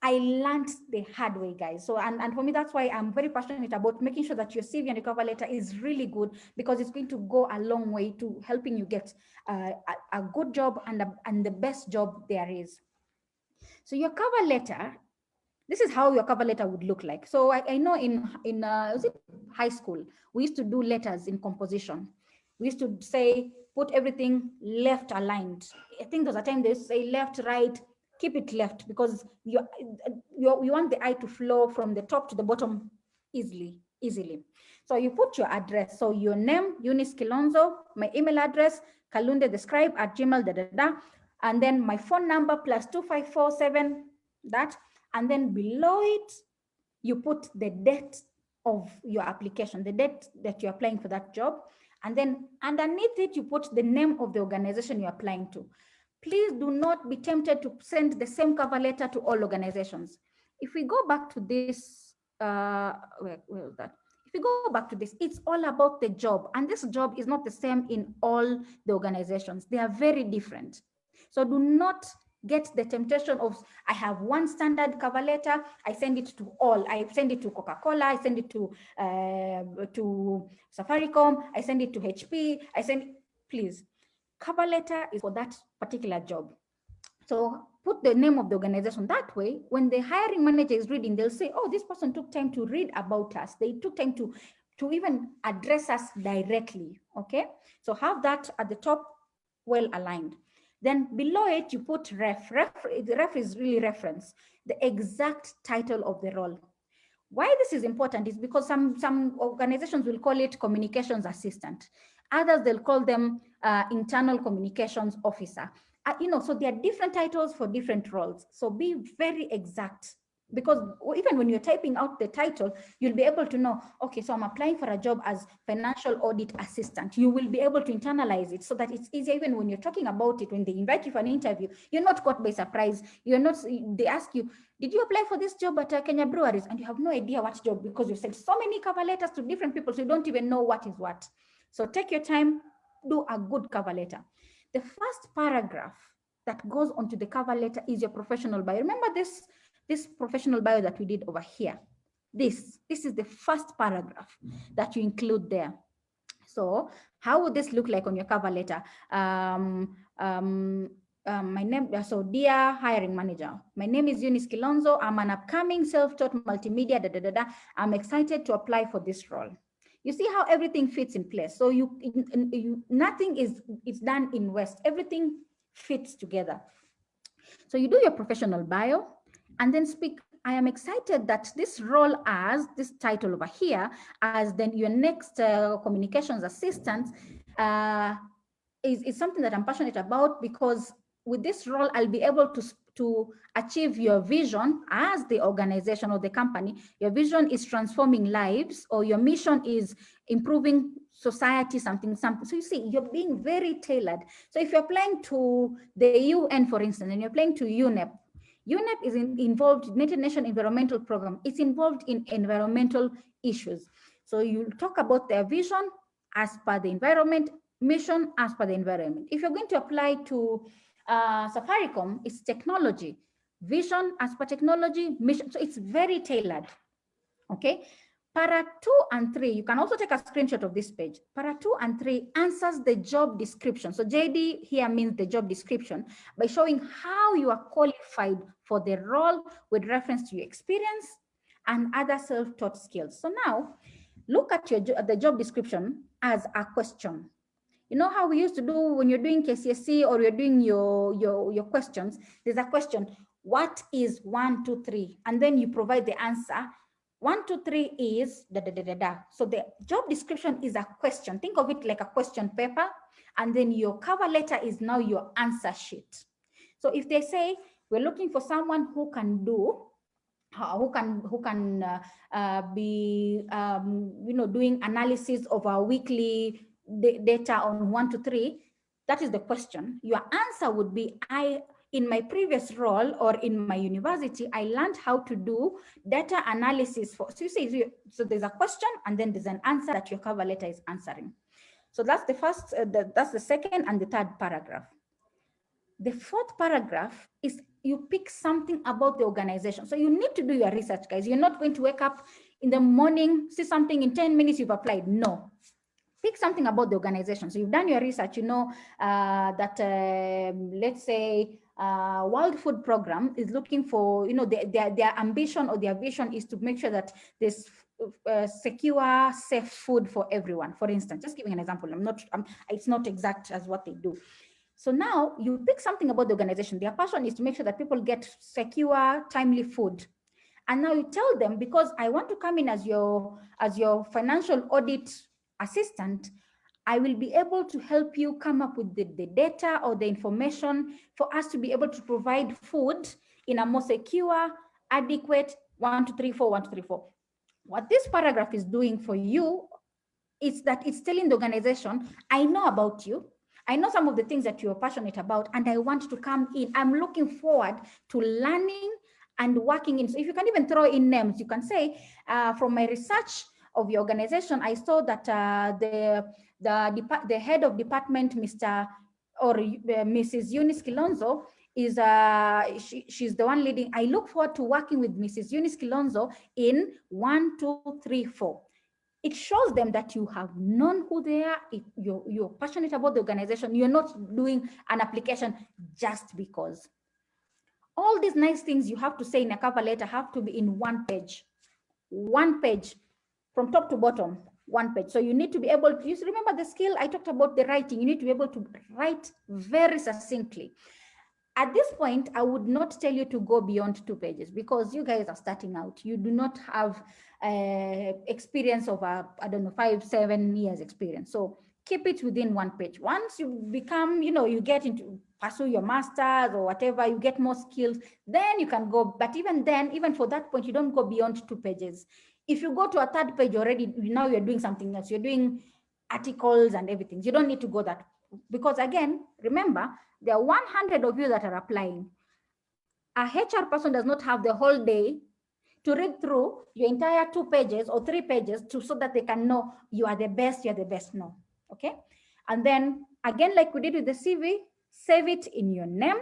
I learned the hard way, guys. So, and for me, that's why I'm very passionate about making sure that your CV and your cover letter is really good, because it's going to go a long way to helping you get a good job and the best job there is. So your cover letter, this is how your cover letter would look like. So I know in was it high school, we used to do letters in composition. We used to say, put everything left aligned. I think there's a time they say left, right, keep it left, because you want the eye to flow from the top to the bottom easily. So you put your address. So your name, Eunice Kilonzo, my email address, kalunde@gmail.com, and then my phone number +254 that, and then below it, you put the date of your application, the date that you're applying for that job. And then underneath it, you put the name of the organization you're applying to. Please do not be tempted to send the same cover letter to all organizations. If we go back to this, where is that? If we go back to this, it's all about the job. And this job is not the same in all the organizations. They are very different. So do not get the temptation of, I have one standard cover letter, I send it to all. I send it to Coca-Cola, I send it to Safaricom, I send it to HP, please. Cover letter is for that particular job. So put the name of the organization. That way, when the hiring manager is reading, they'll say, oh, this person took time to read about us. They took time to even address us directly, okay? So have that at the top, well aligned. Then below it, you put ref. The ref is really reference, the exact title of the role. Why this is important is because some organizations will call it communications assistant. Others, they'll call them internal communications officer. So there are different titles for different roles. So be very exact, because even when you're typing out the title, you'll be able to know, okay, so I'm applying for a job as financial audit assistant. You will be able to internalize it so that it's easier. Even when you're talking about it, when they invite you for an interview, you're not caught by surprise. They ask you, did you apply for this job at Kenya Breweries? And you have no idea what job, because you've sent so many cover letters to different people, so you don't even know what is what. So take your time, do a good cover letter. The first paragraph that goes onto the cover letter is your professional bio. Remember this professional bio that we did over here. This is the first paragraph that you include there. So how would this look like on your cover letter? My name, so dear hiring manager, my name is Eunice Kilonzo. I'm an upcoming self-taught multimedia, I'm excited to apply for this role. You see how everything fits in place. So nothing is done in West. Everything fits together. So you do your professional bio and then speak I am excited that this role as this title over here, as then your next communications assistant, is something that I'm passionate about, because with this role, I'll be able to achieve your vision as the organization or the company. Your vision is transforming lives, or your mission is improving society, something. So you see, you're being very tailored. So if you're applying to the UN, for instance, and you're applying to UNEP, UNEP is involved in United Nations Environmental Program. It's involved in environmental issues. So you talk about their vision as per the environment, mission as per the environment. If you're going to apply to Safaricom, it's technology, vision as per technology, mission. So it's very tailored. Okay. Para 2 and 3, you can also take a screenshot of this page. Para 2 and 3 answers the job description. So JD here means the job description, by showing how you are qualified for the role with reference to your experience and other self-taught skills. So now look at the job description as a question. You know how we used to do when you're doing KCSE or you're doing your questions, there's a question, what is 1, 2, 3? And then you provide the answer. 1, 2, 3 is da, da, da, da, da. So the job description is a question. Think of it like a question paper. And then your cover letter is now your answer sheet. So if they say, we're looking for someone who can do, who can be doing analysis of our weekly data on 1 to 3, that is the question. Your answer would be, in my previous role or in my university, I learned how to do data analysis for. So you see, so there's a question and then there's an answer that your cover letter is answering. So that's the first, that's the second and the third paragraph. The fourth paragraph is you pick something about the organization. So you need to do your research, guys. You're not going to wake up in the morning, see something in 10 minutes, you've applied. No. Pick something about the organization. So you've done your research, you know that, let's say, World Food Program is looking for, their ambition or their vision is to make sure that there's secure, safe food for everyone. For instance, just giving an example, it's not exact as what they do. So now you pick something about the organization. Their passion is to make sure that people get secure, timely food. And now you tell them, because I want to come in as your financial audit assistant, I will be able to help you come up with the data or the information for us to be able to provide food in a more secure, adequate 1, 2, 3, 4, 1, 2, 3, 4. What this paragraph is doing for you is that it's telling the organization, I know about you. I know some of the things that you're passionate about, and I want to come in. I'm looking forward to learning and working in. So if you can even throw in names, you can say, from my research of your organization, I saw that the head of department, Mr. or Mrs. Eunice Kilonzo, is she's the one leading. I look forward to working with Mrs. Eunice Kilonzo in 1, 2, 3, 4. It shows them that you have known who they are. You're passionate about the organization. You're not doing an application just because. All these nice things you have to say in a cover letter have to be in one page from top to bottom, one page. So you need to be able to remember the skill I talked about, the writing. You need to be able to write very succinctly. At this point, I would not tell you to go beyond 2 pages, because you guys are starting out. You do not have experience of, I don't know, 5, 7 years experience. So keep it within 1 page. Once you become, you get into pursue your master's or whatever, you get more skills, then you can go. But even then, even for that point, you don't go beyond 2 pages. If you go to a 3rd page already, now you're doing something else. You're doing articles and everything. You don't need to go that, because again, remember, there are 100 of you that are applying. A HR person does not have the whole day to read through your entire 2 pages or 3 pages so that they can know you are the best, you're the best. No, okay? And then again, like we did with the CV, save it in your name,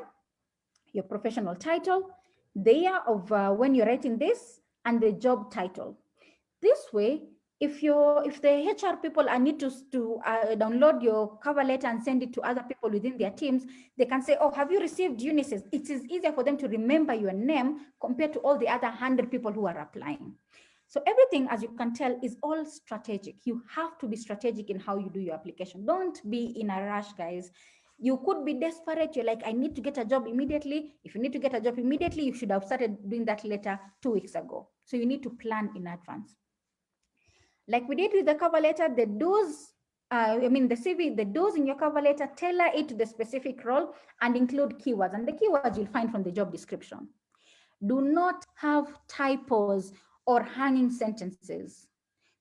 your professional title, the year of when you're writing this, and the job title. This way, if the HR people need to download your cover letter and send it to other people within their teams, they can say, oh, have you received Eunice's? It is easier for them to remember your name compared to all the other 100 people who are applying. So everything, as you can tell, is all strategic. You have to be strategic in how you do your application. Don't be in a rush, guys. You could be desperate. You're like, I need to get a job immediately. If you need to get a job immediately, you should have started doing that letter 2 weeks ago. So you need to plan in advance. Like we did with the cover letter, the do's, the CV, the do's in your cover letter, tailor it to the specific role and include keywords. And the keywords you'll find from the job description. Do not have typos or hanging sentences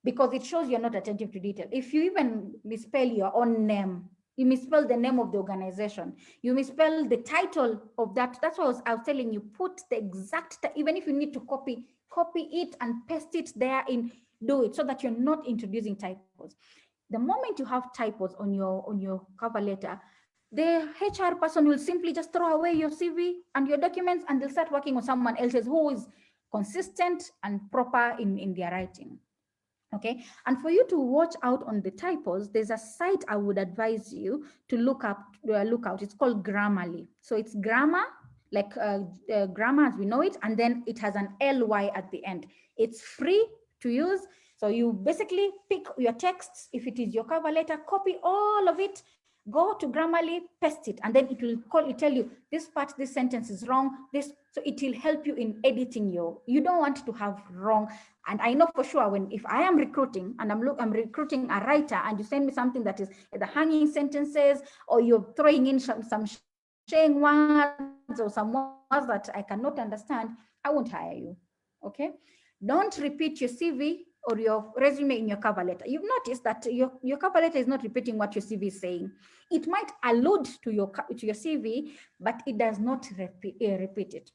because it shows you're not attentive to detail. If you even misspell your own name, you misspell the name of the organization, you misspell the title of that. That's what I was telling you, put the exact, even if you need to copy it and paste it there in, do it so that you're not introducing typos. The moment you have typos on your cover letter, the HR person will simply just throw away your CV and your documents and they'll start working on someone else's who is consistent and proper in their writing. Okay, and for you to watch out on the typos, there's a site I would advise you to look out. It's called Grammarly. So it's grammar, like grammar as we know it, and then it has an ly at the end. It's free to use. So you basically pick your texts. If it is your cover letter, copy all of it, go to Grammarly, paste it, and then it will tell you this part, this sentence is wrong, this, so it will help you in editing you don't want to have wrong. And I know for sure if I am recruiting and I'm recruiting a writer and you send me something that is either hanging sentences or you're throwing in some shaying words or some words that I cannot understand, I won't hire you. Okay, don't repeat your CV or your resume in your cover letter. You've noticed that your cover letter is not repeating what your CV is saying. It might allude to your CV, but it does not repeat it.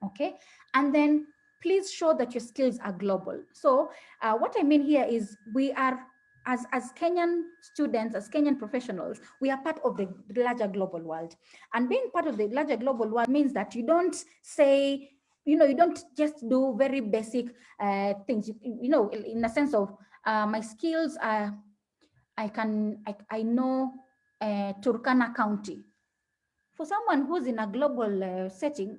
Okay, and then please show that your skills are global. So what I mean here is we are, as Kenyan students, as Kenyan professionals, we are part of the larger global world. And being part of the larger global world means that you don't say, you don't just do very basic things, in a sense of my skills are, I know Turkana County. For someone who's in a global setting,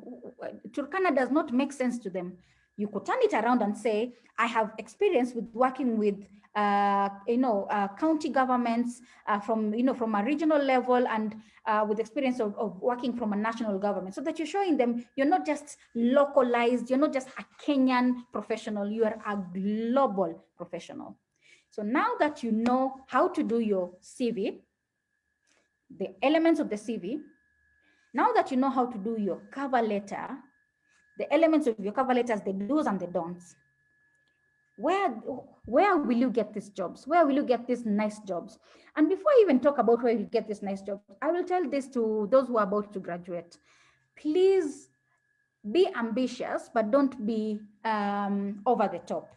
Turkana does not make sense to them. You could turn it around and say, I have experience with working with, county governments from a regional level and with experience of working from a national government, so that you're showing them you're not just localized, you're not just a Kenyan professional, you are a global professional. So now that you know how to do your CV, the elements of the CV, now that you know how to do your cover letter, the elements of your cover letters, the do's and the don'ts, where will you get these jobs? Where will you get these nice jobs? And before I even talk about where you get these nice jobs, I will tell this to those who are about to graduate. Please be ambitious, but don't be over the top.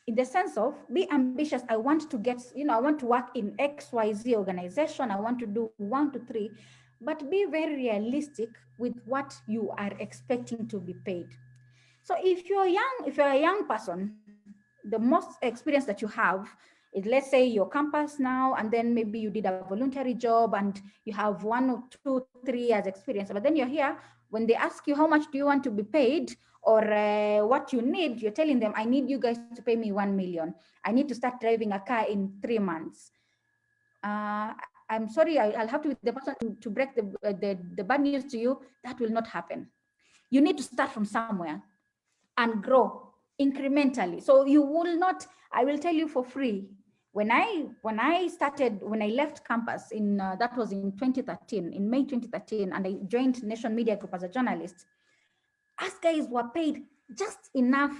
In the sense of be ambitious. I want to get, I want to work in XYZ organization. I want to do 1 to 3, but be very realistic with what you are expecting to be paid. So if you're a young person, the most experience that you have is, let's say, your campus now, and then maybe you did a voluntary job and you have 1 or 2, 3 years experience, but then you're here, when they ask you how much do you want to be paid or what you need, you're telling them, I need you guys to pay me 1 million. I need to start driving a car in 3 months. I'm sorry, I'll have to be the person to break the bad news to you. That will not happen. You need to start from somewhere and grow incrementally. So you will not, I will tell you for free, when I left campus in, that was in 2013, in May 2013, and I joined Nation Media Group as a journalist, us guys were paid just enough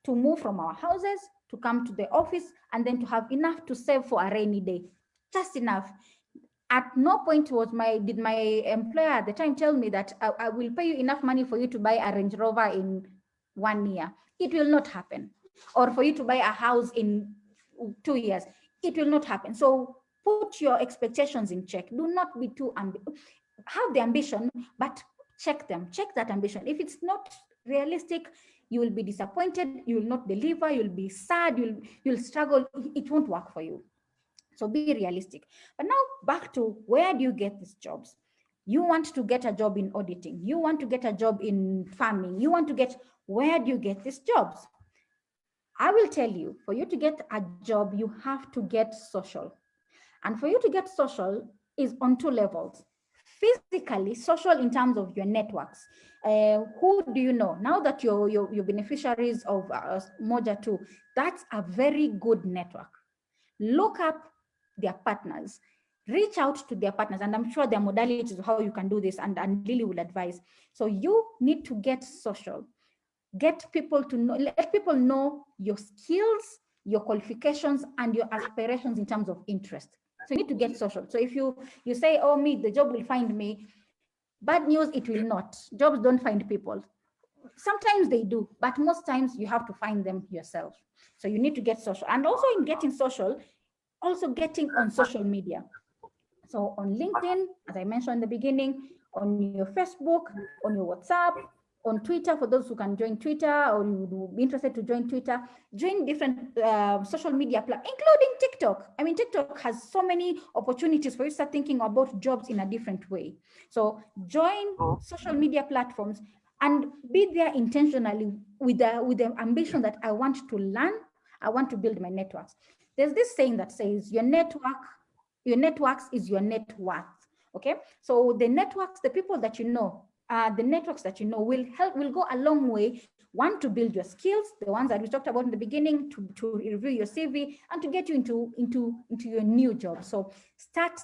to move from our houses, to come to the office, and then to have enough to save for a rainy day, just enough. At no point did my employer at the time tell me that I will pay you enough money for you to buy a Range Rover in 1 year. It will not happen. Or for you to buy a house in 2 years. It will not happen. So put your expectations in check. Do not be too have the ambition, but check them. Check that ambition. If it's not realistic, you will be disappointed. You will not deliver. You'll be sad. You'll struggle. It won't work for you. So be realistic. But now back to, where do you get these jobs? You want to get a job in auditing. You want to get a job in farming. Where do you get these jobs? I will tell you, for you to get a job, you have to get social. And for you to get social, is on two levels. Physically, social in terms of your networks. Who do you know? Now that you're beneficiaries of Moja Tu, that's a very good network. Look up their partners, reach out to their partners, and I'm sure there are modalities of how you can do this, and Lily will advise. So you need to get social. Get people to know, let people know your skills, your qualifications, and your aspirations in terms of interest. So you need to get social. So if you say, oh, me, the job will find me, bad news, it will not. Jobs don't find people. Sometimes they do, but most times you have to find them yourself. So you need to get social. And also in getting social, also getting on social media. So on LinkedIn, as I mentioned in the beginning, on your Facebook, on your WhatsApp, on Twitter, for those who can join Twitter or you would be interested to join Twitter, join different social media platforms, including TikTok. I mean, TikTok has so many opportunities for you to start thinking about jobs in a different way. So join social media platforms and be there intentionally with the ambition that I want to learn, I want to build my networks. There's this saying that says your networks is your net worth. Okay, so the networks, the people that you know, the networks that you know will go a long way. One, to build your skills, the ones that we talked about in the beginning, to review your CV and to get you into your new job. So start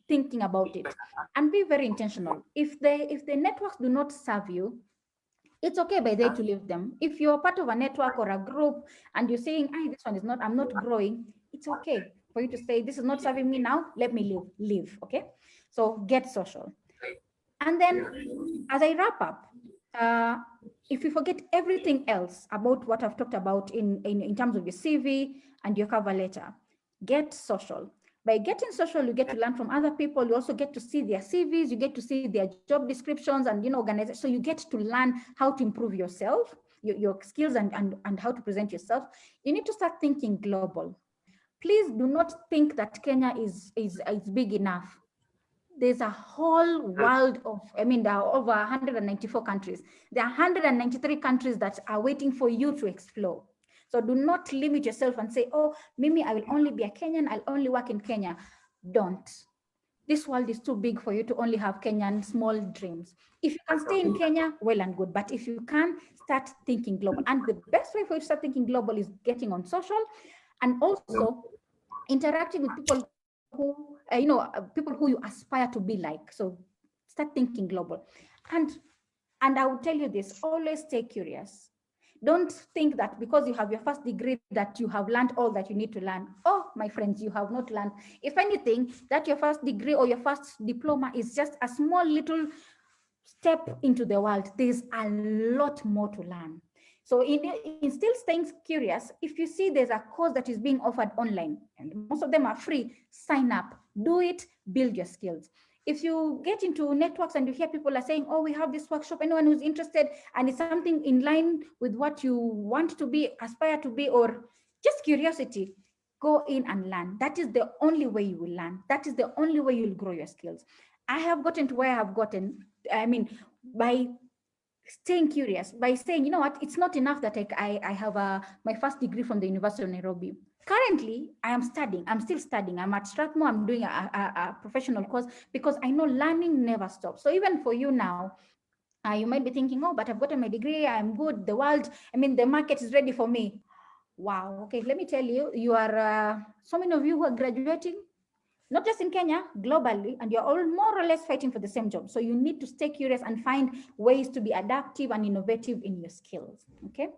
thinking about it and be very intentional. If the networks do not serve you, it's okay by day to leave them. If you're part of a network or a group and you're saying, this one is not, I'm not growing, it's okay for you to say, this is not serving me now, let me leave, okay? So get social. And then as I wrap up, if you forget everything else about what I've talked about in terms of your CV and your cover letter, get social. By getting social, you get to learn from other people. You also get to see their CVs, you get to see their job descriptions and organization. So you get to learn how to improve yourself, your skills and how to present yourself. You need to start thinking global. Please do not think that Kenya is big enough. There's a whole world of, there are over 194 countries. There are 193 countries that are waiting for you to explore. So do not limit yourself and say, oh, Mimi, I will only be a Kenyan, I'll only work in Kenya. Don't. This world is too big for you to only have Kenyan small dreams. If you can stay in Kenya, well and good. But if you can, start thinking global. And the best way for you to start thinking global is getting on social and also interacting with people who, people who you aspire to be like. So start thinking global. And I will tell you this, always stay curious. Don't think that because you have your first degree that you have learned all that you need to learn. Oh, my friends, you have not learned. If anything, that your first degree or your first diploma is just a small little step into the world. There's a lot more to learn. So in still staying curious, if you see there's a course that is being offered online, and most of them are free, sign up, do it, build your skills. If you get into networks and you hear people are saying, oh, we have this workshop, anyone who's interested, and it's something in line with what you want to be, aspire to be, or just curiosity, go in and learn. That is the only way you will learn. That is the only way you'll grow your skills. I have gotten to where I have gotten, by staying curious, by saying, you know what, it's not enough that I have my first degree from the University of Nairobi. Currently, I'm still studying. I'm at Strathmore, I'm doing a professional course because I know learning never stops. So even for you now, you might be thinking, oh, but I've gotten my degree, I'm good, the world, the market is ready for me. Wow, okay, let me tell you, you are, so many of you who are graduating, not just in Kenya, globally, and you're all more or less fighting for the same job. So you need to stay curious and find ways to be adaptive and innovative in your skills, okay?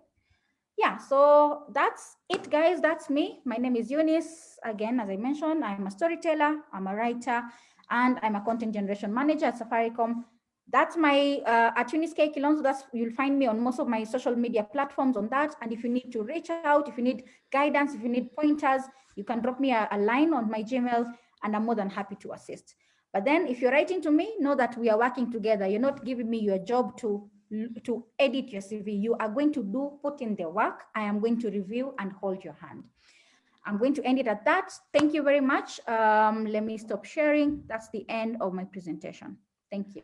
Yeah, so that's it, guys. That's me. My name is Eunice. Again, as I mentioned, I'm a storyteller, I'm a writer, and I'm a content generation manager at Safaricom. That's my, at Eunice K. Kilonzo, you'll find me on most of my social media platforms on that. And if you need to reach out, if you need guidance, if you need pointers, you can drop me a line on my Gmail, and I'm more than happy to assist. But then if you're writing to me, know that we are working together. You're not giving me your job to edit your CV. You are going to put in the work. I am going to review and hold your hand. I'm going to end it at that. Thank you very much. Let me stop sharing. That's the end of my presentation. Thank you.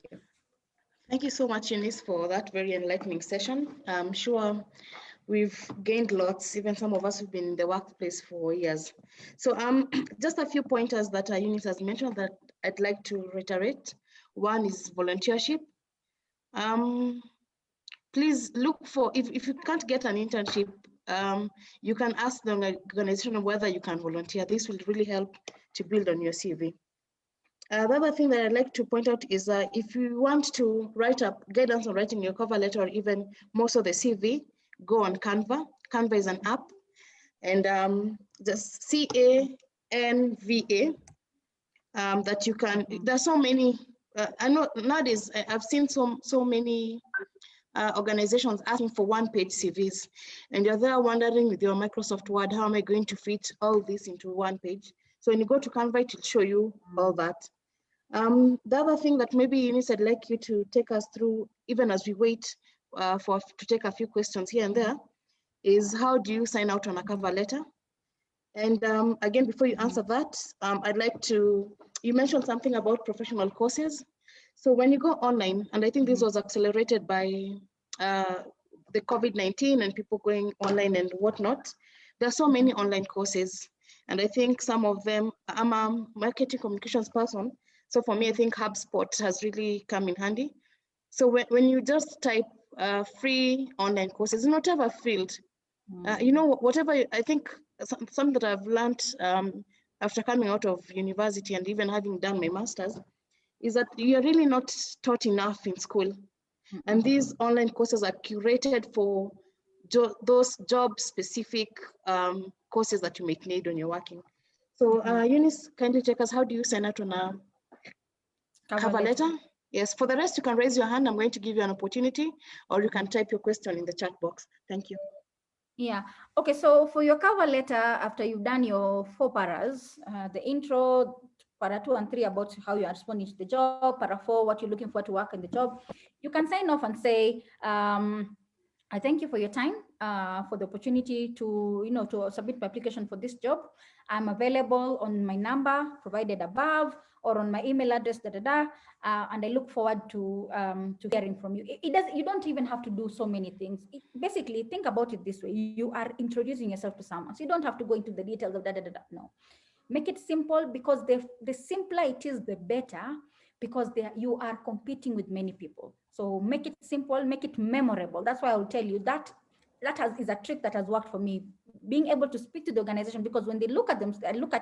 Thank you so much, Eunice, for that very enlightening session. I'm sure we've gained lots, even some of us who've been in the workplace for years. So just a few pointers that Eunice has mentioned that I'd like to reiterate. One is volunteership. Please look for, if you can't get an internship, you can ask the organization whether you can volunteer. This will really help to build on your CV. The other thing that I'd like to point out is if you want to write up guidance on writing your cover letter or even most of the CV, go on Canva. Canva is an app, and just CANVA, that you can, there's so many, I know nowadays I've seen so many organizations asking for one-page CVs, and you're there wondering with your Microsoft Word, how am I going to fit all this into one page? So when you go to Canva, it will show you all that. The other thing that maybe Eunice, I'd like you to take us through, even as we wait to take a few questions here and there, is how do you sign out on a cover letter? And again, before you answer that, I'd like to, you mentioned something about professional courses. So when you go online, and I think this was accelerated by the COVID-19 and people going online and whatnot, there are so many online courses. And I think some of them, I'm a marketing communications person. So for me, I think HubSpot has really come in handy. So when you just type free online courses in whatever field, you know, whatever, I think something that I've learned after coming out of university and even having done my master's is that you're really not taught enough in school. And these online courses are curated for those job-specific courses that you might need when you're working. So Eunice, kindly take us, how do you sign out on a cover letter? Yes, for the rest, you can raise your hand. I'm going to give you an opportunity, or you can type your question in the chat box. Thank you. Yeah. Okay. So for your cover letter, after you've done your 4 paras, the intro, para 2 and 3 about how you are responding to the job, para 4, what you're looking for to work in the job, you can sign off and say, I thank you for your time, for the opportunity to, to submit my application for this job. I'm available on my number provided above or on my email address, and I look forward to hearing from you. You don't even have to do so many things. Basically, think about it this way: you are introducing yourself to someone, so you don't have to go into the details of No, make it simple, because the simpler it is, the better, because you are competing with many people. So make it simple, make it memorable. That's why I will tell you that is a trick that has worked for me, being able to speak to the organization, because when they look at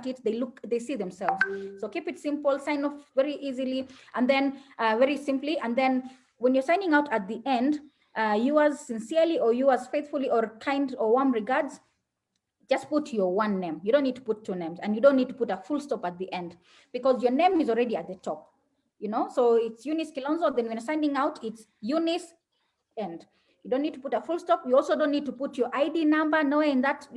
it, they see themselves. So keep it simple, sign off very easily, and then very simply, and then when you're signing out at the end, yours sincerely or yours faithfully or kind or warm regards, just put your one name. You don't need to put 2 names, and you don't need to put a full stop at the end, because your name is already at the top, so it's Eunice Kilonzo. Then when you're signing out, it's Eunice end. You don't need to put a full stop. You also don't need to put your ID number, knowing that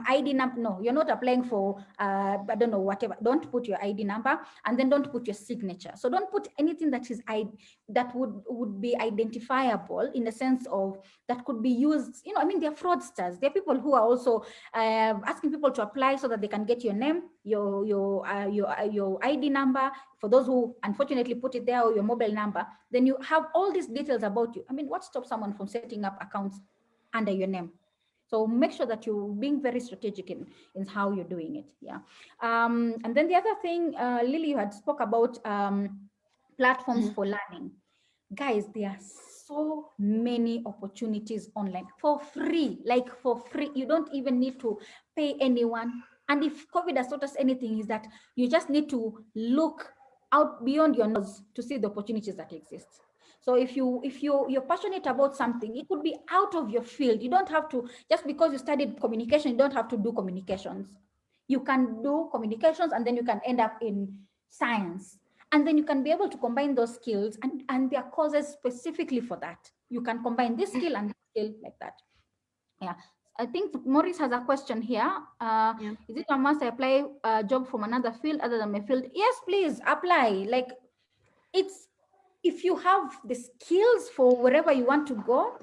ID number. No, you're not applying for, I don't know, whatever. Don't put your ID number, and then don't put your signature. So don't put anything that is that would be identifiable, in the sense of that could be used. I mean, they're fraudsters. They're people who are also asking people to apply so that they can get your name, your ID number, for those who unfortunately put it there, or your mobile number. Then you have all these details about you. I mean, what stops someone from setting up accounts under your name? So make sure that you're being very strategic in how you're doing it. Yeah. And then the other thing, Lily, you had spoke about platforms for learning. Guys, there are so many opportunities online for free, like for free. You don't even need to pay anyone. And if COVID has taught us anything, is that you just need to look out beyond your nose to see the opportunities that exist. So if you're passionate about something, it could be out of your field. You don't have to, just because you studied communication, you don't have to do communications. You can do communications, and then you can end up in science. And then you can be able to combine those skills, and there are courses specifically for that. You can combine this skill and this skill like that. Yeah. I think Maurice has a question here. Is it a must I apply a job from another field other than my field? Yes, please apply. Like, if you have the skills for wherever you want to go,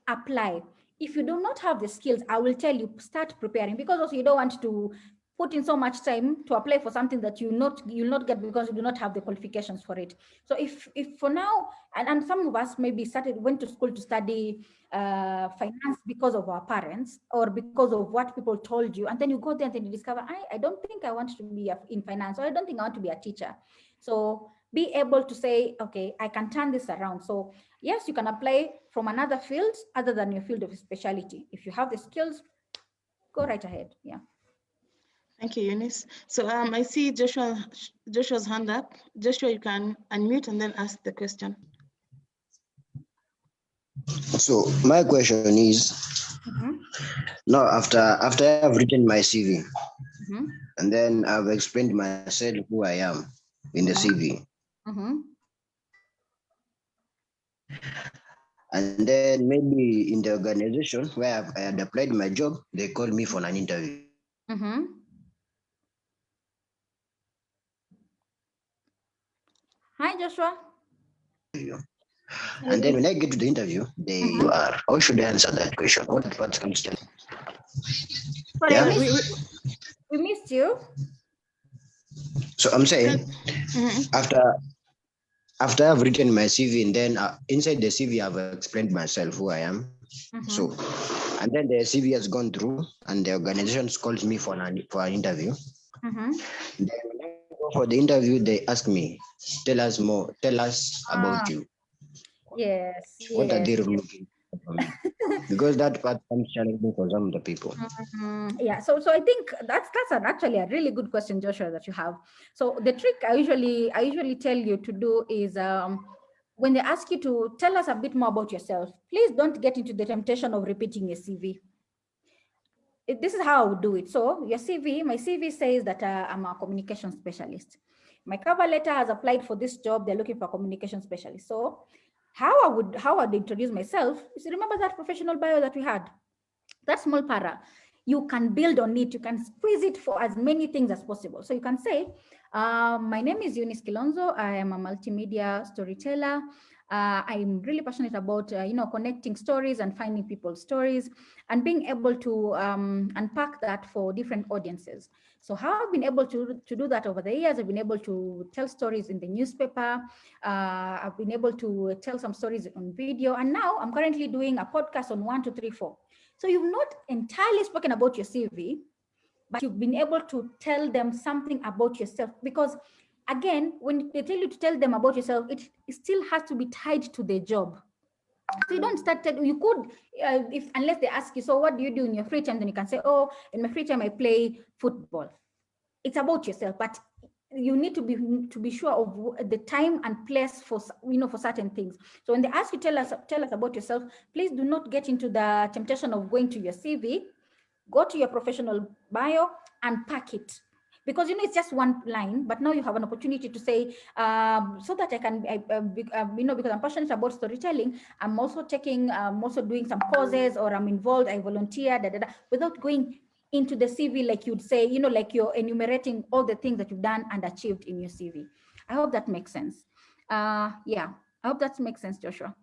apply. If you do not have the skills, I will tell you, start preparing, because also you don't want to put in so much time to apply for something that you'll not get because you do not have the qualifications for it. So if for now, and some of us maybe went to school to study finance because of our parents or because of what people told you, and then you go there and then you discover, I don't think I want to be in finance, or I don't think I want to be a teacher. So be able to say, okay, I can turn this around. So yes, you can apply from another field other than your field of specialty. If you have the skills, go right ahead. Yeah. Thank you, Eunice. So I see Joshua's hand up. Joshua, you can unmute and then ask the question. So my question is, now after I've written my CV, and then I've explained myself who I am in the CV, and then maybe in the organization where I had applied my job, they called me for an interview. Hi, Joshua. And then when I get to the interview, they are, how should I answer that question? What comes to? Sorry, Yeah. we missed you. So I'm saying, after I've written my CV, and then inside the CV I've explained myself who I am. So, and then the CV has gone through, and the organization calls me for an interview. Then when I go for the interview, they ask me, tell us more, tell us about you. Yes. What are they looking for me? Because that part comes challenging for some of the people. Yeah, so I think that's actually a really good question, Joshua, that you have. So the trick I usually tell you to do is when they ask you to tell us a bit more about yourself, please don't get into the temptation of repeating your CV. This is how I would do it. So your CV, my CV says that I'm a communication specialist. My cover letter has applied for this job. They're looking for a communication specialist. So how I'd introduce myself is, remember that professional bio that we had? That small para, you can build on it. You can squeeze it for as many things as possible. So you can say, my name is Eunice Kilonzo. I am a multimedia storyteller. I'm really passionate about, connecting stories and finding people's stories and being able to unpack that for different audiences. So how I've been able to do that over the years, I've been able to tell stories in the newspaper. I've been able to tell some stories on video. And now I'm currently doing a podcast on 1, 2, 3, 4. So you've not entirely spoken about your CV, but you've been able to tell them something about yourself. Because again, when they tell you to tell them about yourself, it still has to be tied to the job. So you don't start, you could, unless they ask you, so what do you do in your free time? Then you can say, oh, in my free time, I play football. It's about yourself, but you need to be sure of the time and place for certain things. So when they ask you, tell us about yourself, please do not get into the temptation of going to your CV. Go to your professional bio and pack it, because it's just one line, but now you have an opportunity to say, so that I can, because I'm passionate about storytelling, I'm also doing some courses, or I'm involved, I volunteer, without going into the CV like you'd say, like you're enumerating all the things that you've done and achieved in your CV. I hope that makes sense. Yeah, I hope that makes sense, Joshua.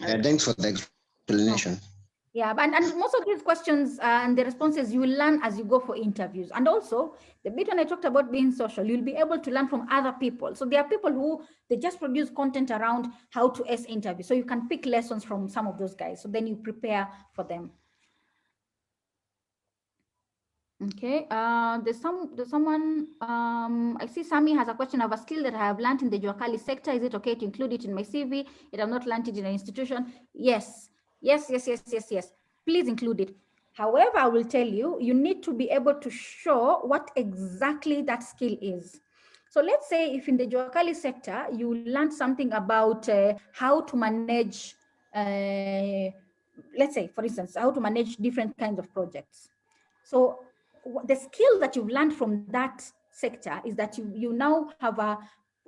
Thanks for the explanation. Yeah, and most of these questions and the responses you will learn as you go for interviews. And also, the bit when I talked about being social, you'll be able to learn from other people. So there are people who, they just produce content around how to ace interviews. So you can pick lessons from some of those guys. So then you prepare for them. Okay, there's someone, I see Sami has a question. I have a skill that I have learned in the Juakali sector. Is it okay to include it in my CV? It have not learned it in an institution. Yes. Please include it. However, I will tell you, you need to be able to show what exactly that skill is. So let's say if in the Juakali sector, you learned something about how to manage, let's say, for instance, how to manage different kinds of projects. So the skill that you've learned from that sector is that you now have a,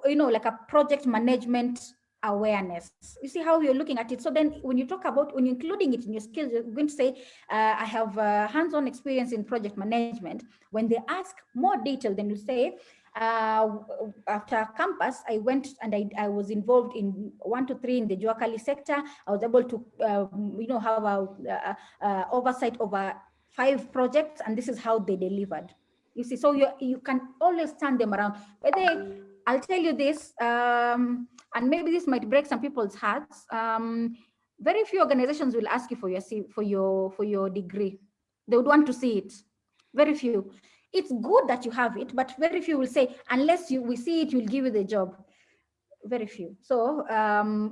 like a project management awareness. You see how you're looking at it. So then when you talk about, when you're including it in your skills, you're going to say, I have hands-on experience in project management. When they ask more detail, then you say, After campus, I went and I was involved in 1 to 3 in the Juakali sector. I was able to, have a oversight over 5 projects, and this is how they delivered. You see, so you can always turn them around. But I'll tell you this, and maybe this might break some people's hearts. Very few organizations will ask you for your degree. They would want to see it. Very few. It's good that you have it, but very few will say, unless we see it, we'll give you the job. Very few. So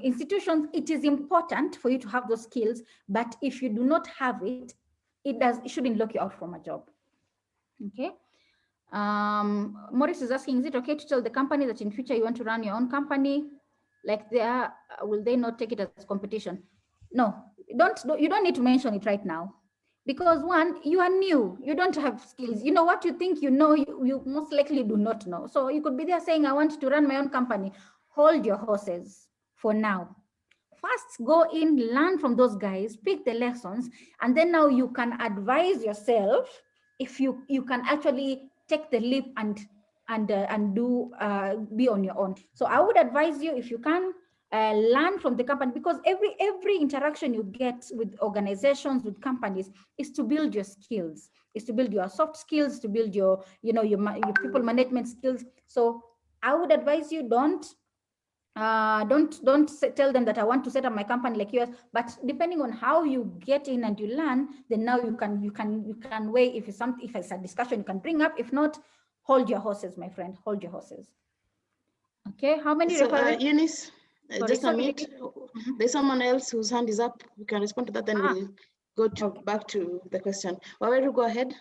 institutions, it is important for you to have those skills, but if you do not have it, it shouldn't lock you out from a job. Okay. Morris is asking, is it okay to tell the company that in future you want to run your own company? Like will they not take it as competition? No, you don't need to mention it right now. Because one, you are new, you don't have skills. You know what you think you know, you most likely do not know. So you could be there saying, I want to run my own company. Hold your horses for now. First, go in, learn from those guys, pick the lessons, and then now you can advise yourself if you can actually take the leap and be on your own. So I would advise you, if you can, learn from the company, because every interaction you get with organizations, with companies, is to build your skills, is to build your soft skills, to build your people management skills. So I would advise you, don't tell them that I want to set up my company like yours, but depending on how you get in and you learn, then now you can weigh if it's a discussion you can bring up. If not, hold your horses, my friend, hold your horses. Okay, how many? So Eunice, just a minute. There's someone else whose hand is up. You can respond to that, then we'll go back to the question. Waweru, go ahead.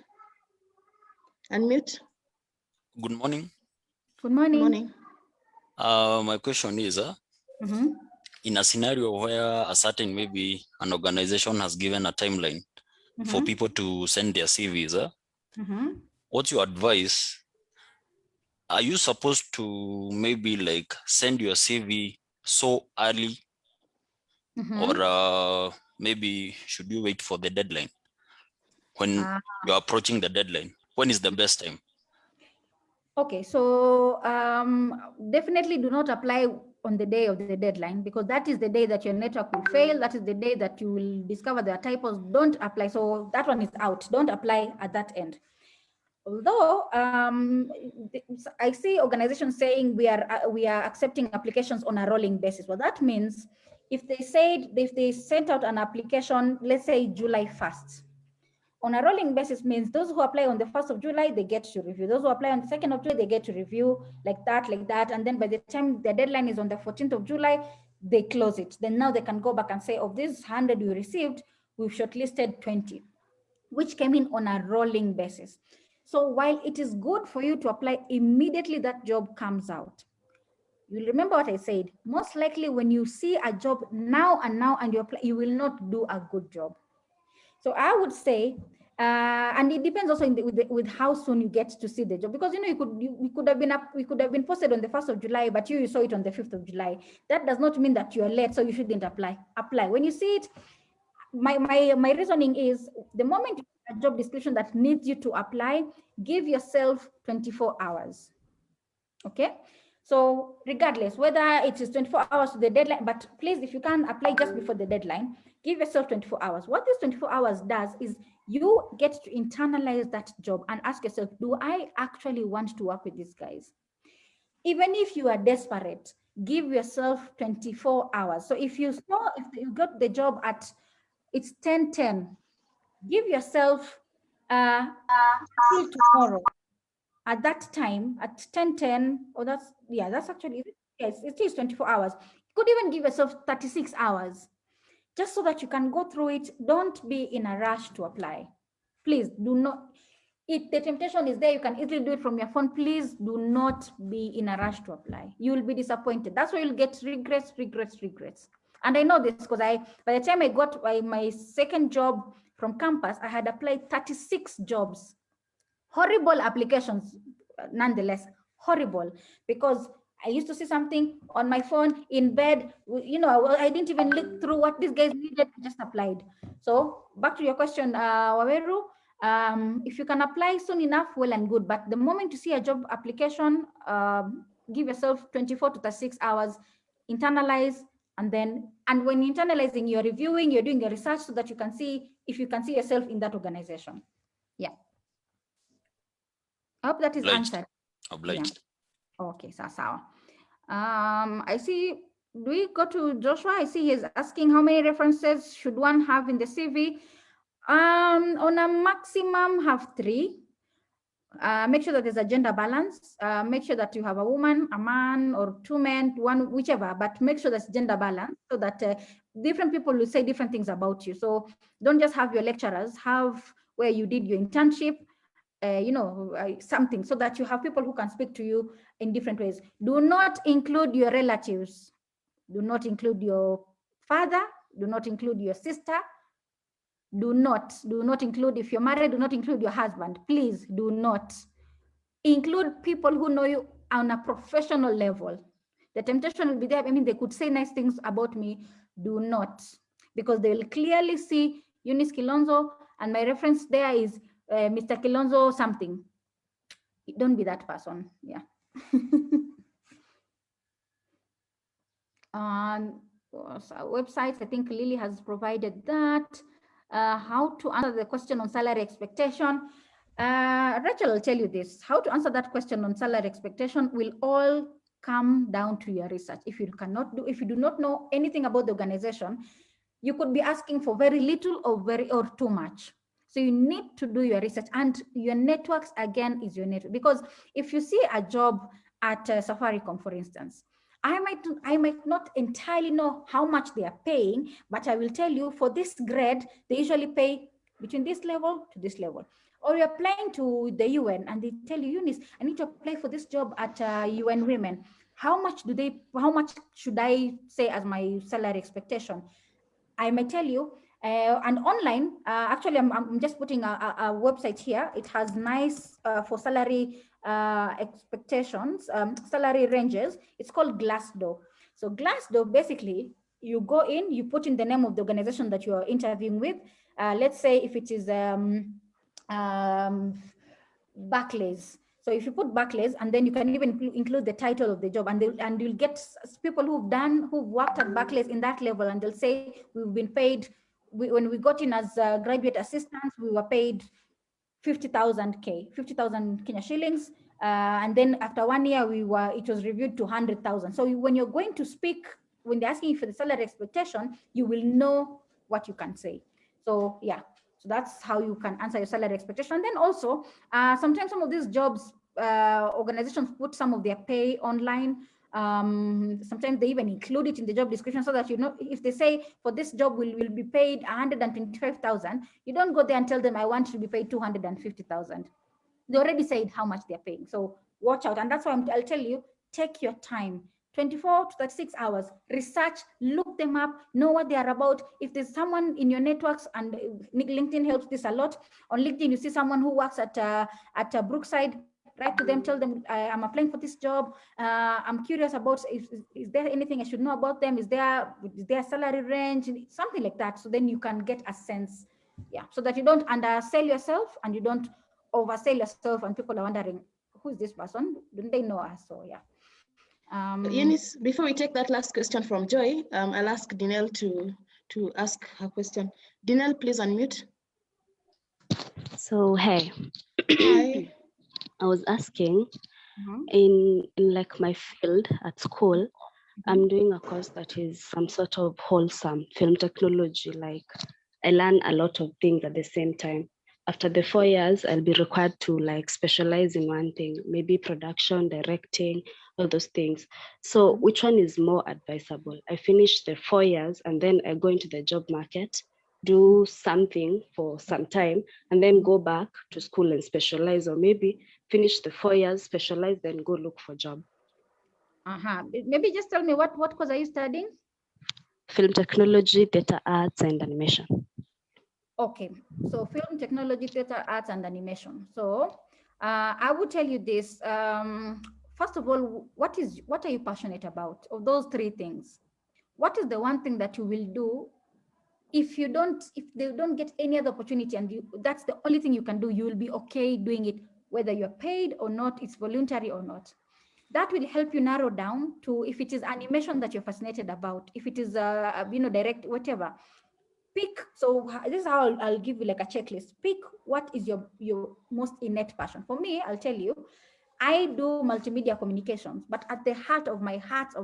Unmute. Good morning. Good morning. Good morning. My question is, in a scenario where maybe an organization has given a timeline for people to send their CVs, what's your advice? Are you supposed to maybe like send your CV so early, or maybe should you wait for the deadline? When you're approaching the deadline, when is the best time? Okay, so definitely do not apply on the day of the deadline, because that is the day that your network will fail. That is the day that you will discover there are typos. Don't apply. So that one is out. Don't apply at that end. Although I see organizations saying we are accepting applications on a rolling basis. Well, that means if they sent out an application, let's say July 1st, on a rolling basis means those who apply on the 1st of July, they get to review. Those who apply on the 2nd of July, they get to review, like that. And then by the time the deadline is on the 14th of July, they close it. Then now they can go back and say, of this 100 we received, we've shortlisted 20, which came in on a rolling basis. So while it is good for you to apply immediately that job comes out, you remember what I said, most likely when you see a job now and you apply, you will not do a good job. So I would say, and it depends also with how soon you get to see the job, because we could have been posted on the 1st of July, but you saw it on the 5th of July. That does not mean that you are late, so you shouldn't apply. Apply when you see it. My reasoning is, the moment you have a job description that needs you to apply, give yourself 24 hours. Okay. So regardless, whether it is 24 hours to the deadline, but please, if you can apply just before the deadline, give yourself 24 hours. What this 24 hours does is you get to internalize that job and ask yourself, do I actually want to work with these guys? Even if you are desperate, give yourself 24 hours. So if you got the job at, it's 10:10, give yourself till tomorrow. At that time, at 10:10, or that's actually, yes, it is 24 hours. You could even give yourself 36 hours, just so that you can go through it. Don't be in a rush to apply. Please do not, if the temptation is there, you can easily do it from your phone. Please do not be in a rush to apply. You will be disappointed. That's why you'll get regrets. And I know this because by the time I got my second job from campus, I had applied 36 jobs. Horrible applications, nonetheless, horrible, because I used to see something on my phone in bed, I didn't even look through what these guys needed, just applied. So back to your question, Waweru, If you can apply soon enough, well and good. But the moment you see a job application, give yourself 24 to 36 hours, internalize, and when you're internalizing, you're reviewing, you're doing your research so that you can see if you can see yourself in that organization. Yeah. I hope that is answered. Obliged. Yeah. Okay, so. I see, do we go to Joshua? I see he's asking how many references should one have in the CV? On a maximum, have 3. Make sure that there's a gender balance. Make sure that you have a woman, a man, or 2 men, 1, whichever, but make sure there's gender balance so that different people will say different things about you. So don't just have your lecturers, have where you did your internship, something so that you have people who can speak to you in different ways. Do not include your relatives. Do not include your father. Do not include your sister. Do not include, if you're married, do not include your husband. Please do not. Include people who know you on a professional level. The temptation will be there. I mean, they could say nice things about me. Do not, because they will clearly see Eunice Kilonzo, and my reference there is Mr. Kilonzo something. Don't be that person. Yeah. On websites, I think Lily has provided that. How to answer the question on salary expectation. Rachel will tell you this. How to answer that question on salary expectation will all come down to your research. If you do not know anything about the organization, you could be asking for very little or too much. So you need to do your research, and your networks again is your network. Because if you see a job at Safaricom, for instance, I might not entirely know how much they are paying, but I will tell you for this grade, they usually pay between this level to this level. Or you're applying to the UN and they tell you, Eunice, I need to apply for this job at UN Women. How much should I say as my salary expectation? I may tell you, and online, actually, I'm just putting a website here. It has nice for salary expectations, salary ranges. It's called Glassdoor. So Glassdoor, basically, you go in, you put in the name of the organization that you are interviewing with. Let's say if it is Barclays. So if you put Barclays, and then you can even include the title of the job, and you'll get people who've worked at Barclays in that level, and they'll say we've been paid. When we got in as graduate assistants, we were paid 50,000 Kenya shillings, and then after 1 year, it was reviewed to 100,000. So when you're going to speak, when they're asking you for the salary expectation, you will know what you can say. So yeah. So that's how you can answer your salary expectation. And then also, sometimes some of these jobs, organizations put some of their pay online. Sometimes they even include it in the job description so that, if they say for this job will be paid 125,000, you don't go there and tell them I want to be paid 250,000. They already said how much they're paying. So watch out. And that's why I'll tell you, take your time. 24 to 36 hours, research, look them up, know what they are about. If there's someone in your networks, and LinkedIn helps this a lot. On LinkedIn, you see someone who works at Brookside, write to them, tell them I'm applying for this job. I'm curious about, is there anything I should know about them? Is there a salary range? Something like that. So then you can get a sense, so that you don't undersell yourself and you don't oversell yourself, and people are wondering, who is this person? Don't they know us? So yeah. Eunice, before we take that last question from Joy, I'll ask Dinelle to ask her question. Dinelle, please unmute. So hey. Hi. I was asking, in like my field at school, I'm doing a course that is some sort of wholesome film technology. Like I learn a lot of things at the same time. After the 4 years, I'll be required to like specialize in one thing, maybe production, directing, all those things. So which one is more advisable? I finish the 4 years and then I go into the job market, do something for some time, and then go back to school and specialize, or maybe finish the 4 years, specialize, then go look for a job. Maybe just tell me what course are you studying? Film technology, theater arts, and animation. Okay, so film technology, theater arts, and animation. So I would tell you this. First of all, what are you passionate about? Of those 3 things, what is the one thing that you will do if they don't get any other opportunity, and that's the only thing you can do, you will be okay doing it, whether you're paid or not, it's voluntary or not. That will help you narrow down to, if it is animation that you're fascinated about, if it is direct, whatever, pick. So this is how I'll give you like a checklist. Pick what is your most innate passion. For me, I'll tell you, I do multimedia communications, but at the heart of my hearts,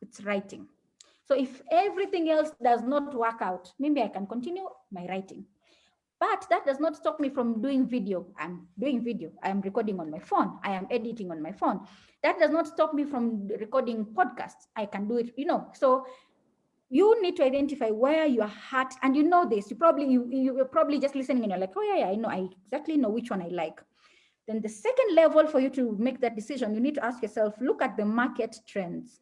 it's writing. So if everything else does not work out, maybe I can continue my writing. But that does not stop me from doing video. I'm doing video. I am recording on my phone. I am editing on my phone. That does not stop me from recording podcasts. I can do it, So you need to identify where your heart, and you know this. You're probably just listening and you're like, oh yeah, I know. I exactly know which one I like. Then the second level for you to make that decision, you need to ask yourself, look at the market trends.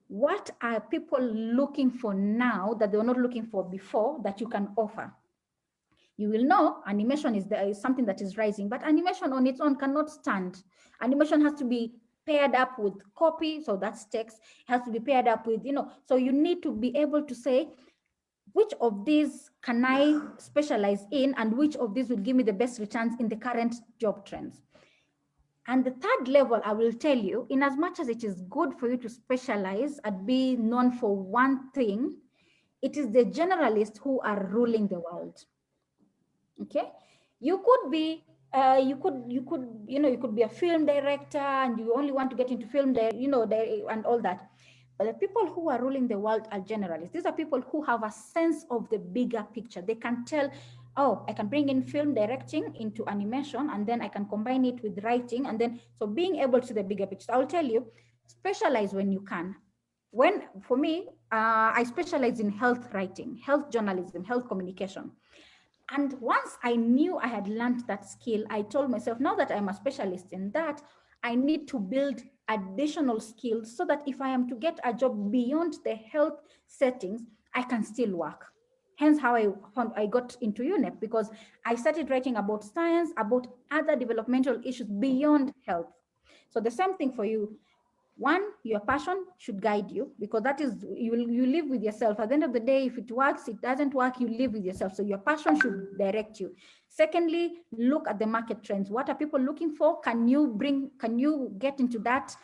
What are people looking for now that they were not looking for before that you can offer? You will know animation is something that is rising, but animation on its own cannot stand. Animation has to be paired up with copy, so that's text. It has to be paired up with, so you need to be able to say, which of these can I specialize in, and which of these will give me the best returns in the current job trends? And the third level, I will tell you, in as much as it is good for you to specialize and be known for one thing, it is the generalists who are ruling the world. Okay, you could be you could be a film director and you only want to get into film there, and all that. But the people who are ruling the world are generalists. These are people who have a sense of the bigger picture. They can tell, oh, I can bring in film directing into animation, and then I can combine it with writing, and then so being able to see the bigger picture. I'll tell you, specialize when you can. For me, I specialize in health writing, health journalism, health communication. And once I knew I had learned that skill, I told myself, now that I'm a specialist in that, I need to build additional skills so that if I am to get a job beyond the health settings, I can still work. Hence how I got into UNEP, because I started writing about science, about other developmental issues beyond health. So the same thing for you. One, your passion should guide you, because that is, you live with yourself. At the end of the day, if it works, it doesn't work, you live with yourself. So your passion should direct you. Secondly, look at the market trends. What are people looking for? Can you get into that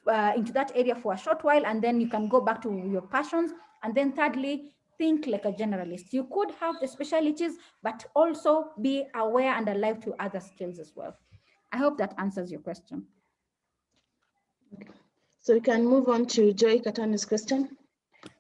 area for a short while, and then you can go back to your passions? And then thirdly, think like a generalist. You could have the specialties, but also be aware and alive to other skills as well. I hope that answers your question. So we can move on to Joy Katani's question,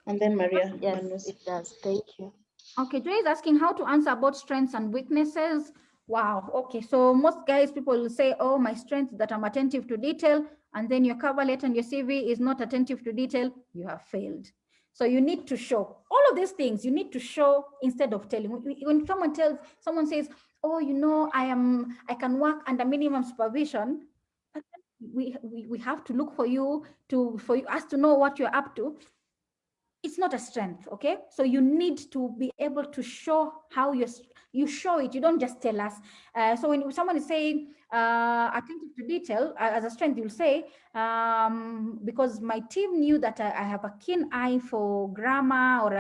and then Maria. Yes, it does. Thank you. Okay, Joy is asking how to answer about strengths and weaknesses. Wow. Okay, so most guys, people will say, oh, my strength is that I'm attentive to detail, and then your cover letter and your CV is not attentive to detail. You have failed. So you need to show all of these things. You need to show instead of telling. When someone says, oh, I can work under minimum supervision, we have to look for us to know what you're up to. It's not a strength. Okay, so you need to be able to show how you show it. You don't just tell us. So when someone is saying attentive to detail as a strength, you'll say because my team knew that I have a keen eye for grammar, or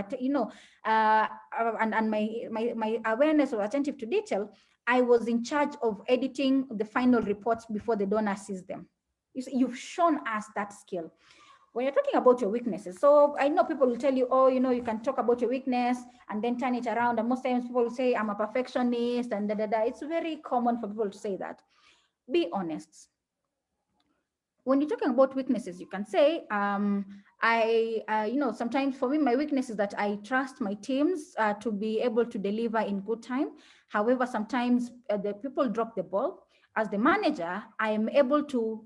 and my awareness of attentive to detail, I was in charge of editing the final reports before the donor sees them. You've shown us that skill. When you're talking about your weaknesses, so I know people will tell you, oh, you can talk about your weakness and then turn it around. And most times people will say, I'm a perfectionist and da. It's very common for people to say that. Be honest. When you're talking about weaknesses, you can say, sometimes for me, my weakness is that I trust my teams to be able to deliver in good time. However, sometimes the people drop the ball. As the manager, I am able to,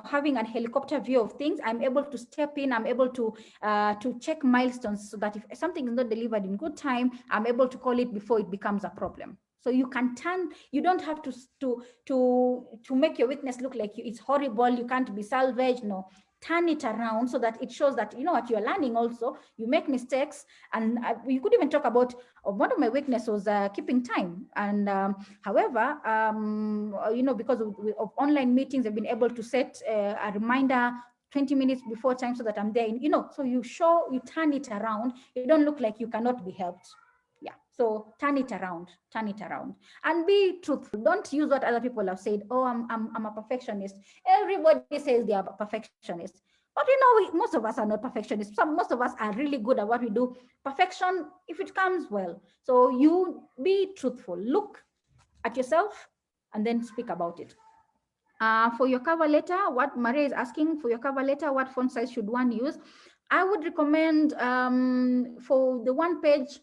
having a helicopter view of things, I'm able to step in, I'm able to check milestones so that if something is not delivered in good time, I'm able to call it before it becomes a problem. So you don't have to make your weakness look like it's horrible, you can't be salvaged. No, turn it around so that it shows that, what you're learning also, you make mistakes. And you could even talk about, one of my weaknesses was keeping time. And however, because of online meetings, I've been able to set a reminder 20 minutes before time so that I'm there. So you turn it around. You don't look like you cannot be helped. Yeah. So turn it around, and be truthful. Don't use what other people have said. Oh, I'm a perfectionist. Everybody says they are a perfectionist. But most of us are not perfectionists. Most of us are really good at what we do. Perfection, if it comes well. So you be truthful. Look at yourself and then speak about it. For your cover letter, what Maria is asking, for your cover letter, what font size should one use? I would recommend for the one page,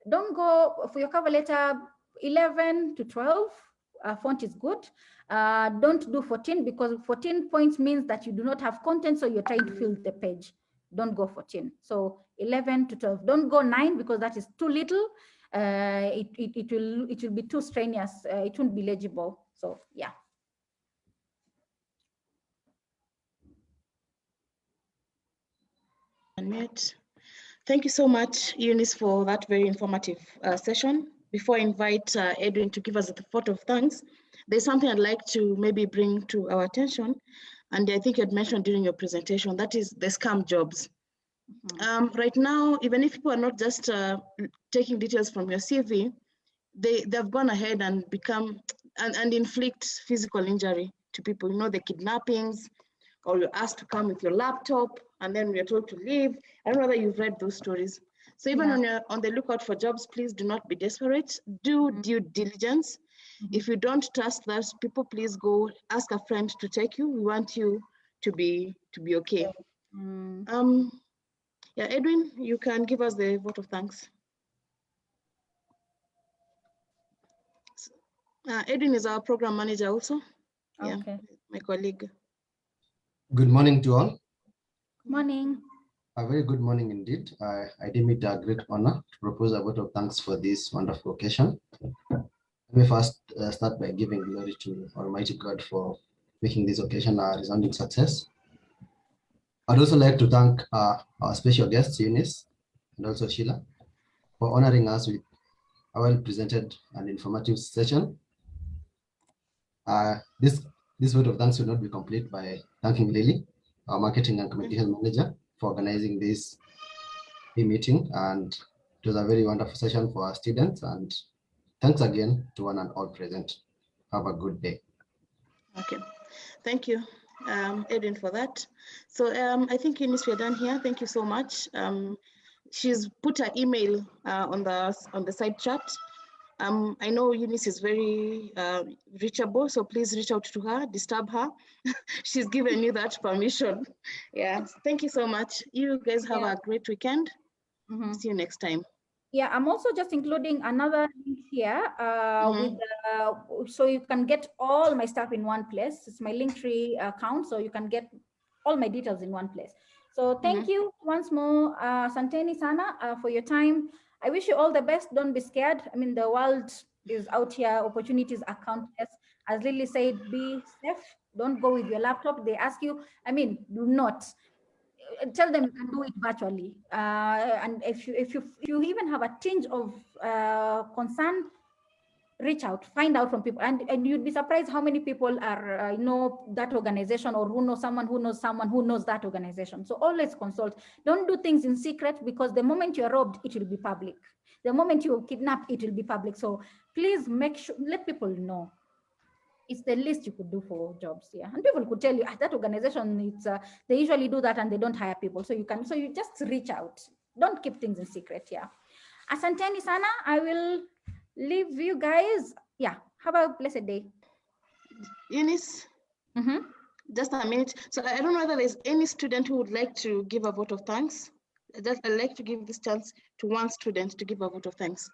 don't go for your cover letter 11 to 12. Font is good. Don't do 14 because 14 points means that you do not have content, so you're trying to fill the page. Don't go 14. So 11 to 12. Don't go 9 because that is too little. It will be too strenuous. It won't be legible. So yeah. Thank you so much, Eunice, for that very informative session. Before I invite Edwin to give us a vote of thanks, there's something I'd like to maybe bring to our attention, and I think you had mentioned during your presentation, that is the scam jobs. Right now, even if people are not just taking details from your CV, they've gone ahead and become and inflict physical injury to people. The kidnappings, or you're asked to come with your laptop and then you're told to leave. I don't know whether you've read those stories. So even on the lookout for jobs, please do not be desperate. Do due diligence. If you don't trust those people, please go ask a friend to take you. We want you to be okay. Yeah, Edwin, you can give us the vote of thanks. Edwin is our program manager also. Yeah, okay. My colleague. Good morning to all. Morning. A very good morning indeed. I deem it a great honor to propose a vote of thanks for this wonderful occasion. Let me first start by giving glory to Almighty God for making this occasion a resounding success. I'd also like to thank our special guests, Eunice and also Sheila, for honoring us with a well-presented and informative session. This vote of thanks will not be complete by thanking Lily, our marketing and communication manager, for organizing this meeting, and it was a very wonderful session for our students, and thanks again to one and all present. Have a good day. Okay, thank you, Edwin, for that. So I think Eunice, we're done here. Thank you so much. She's put her email on the side chat. I know Eunice is very reachable, so please reach out to her, disturb her. She's given you that permission. Yeah, thank you so much. You guys have a great weekend. See you next time. Yeah, I'm also just including another link here so you can get all my stuff in one place. It's my Linktree account, so you can get all my details in one place. So thank you once more, Santeni Sana, for your time. I wish you all the best. Don't be scared. I mean, the world is out here. Opportunities are countless. As Lily said, be safe. Don't go with your laptop. They ask you, do not. Tell them you can do it virtually. And if you even have a tinge of concern, reach out, find out from people, and you'd be surprised how many people are know that organization, or who knows someone who knows someone who knows that organization. So always consult. Don't do things in secret, because the moment you're robbed, it will be public. The moment you're kidnapped, it will be public. So please make sure, let people know. It's the least you could do for jobs. Yeah, and people could tell you that organization, it's they usually do that and they don't hire people. So you just reach out. Don't keep things in secret. Yeah. Asanteni sana. I will leave you guys. Yeah. Have a blessed day. Eunice. Just a minute. So I don't know whether there's any student who would like to give a vote of thanks. I'd like to give this chance to one student to give a vote of thanks.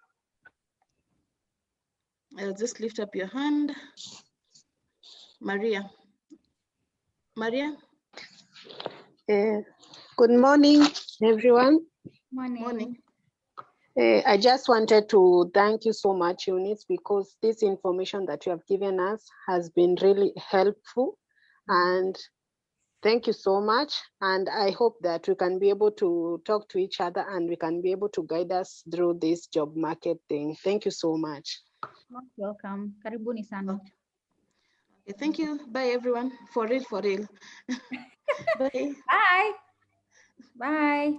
I'll just lift up your hand. Maria. Maria? Good morning, everyone. Morning. I just wanted to thank you so much, Eunice, because this information that you have given us has been really helpful. And thank you so much. And I hope that we can be able to talk to each other and we can be able to guide us through this job market thing. Thank you so much. Most welcome. Karibuni sana. Okay, thank you. Bye, everyone. For real. Bye. Bye. Bye.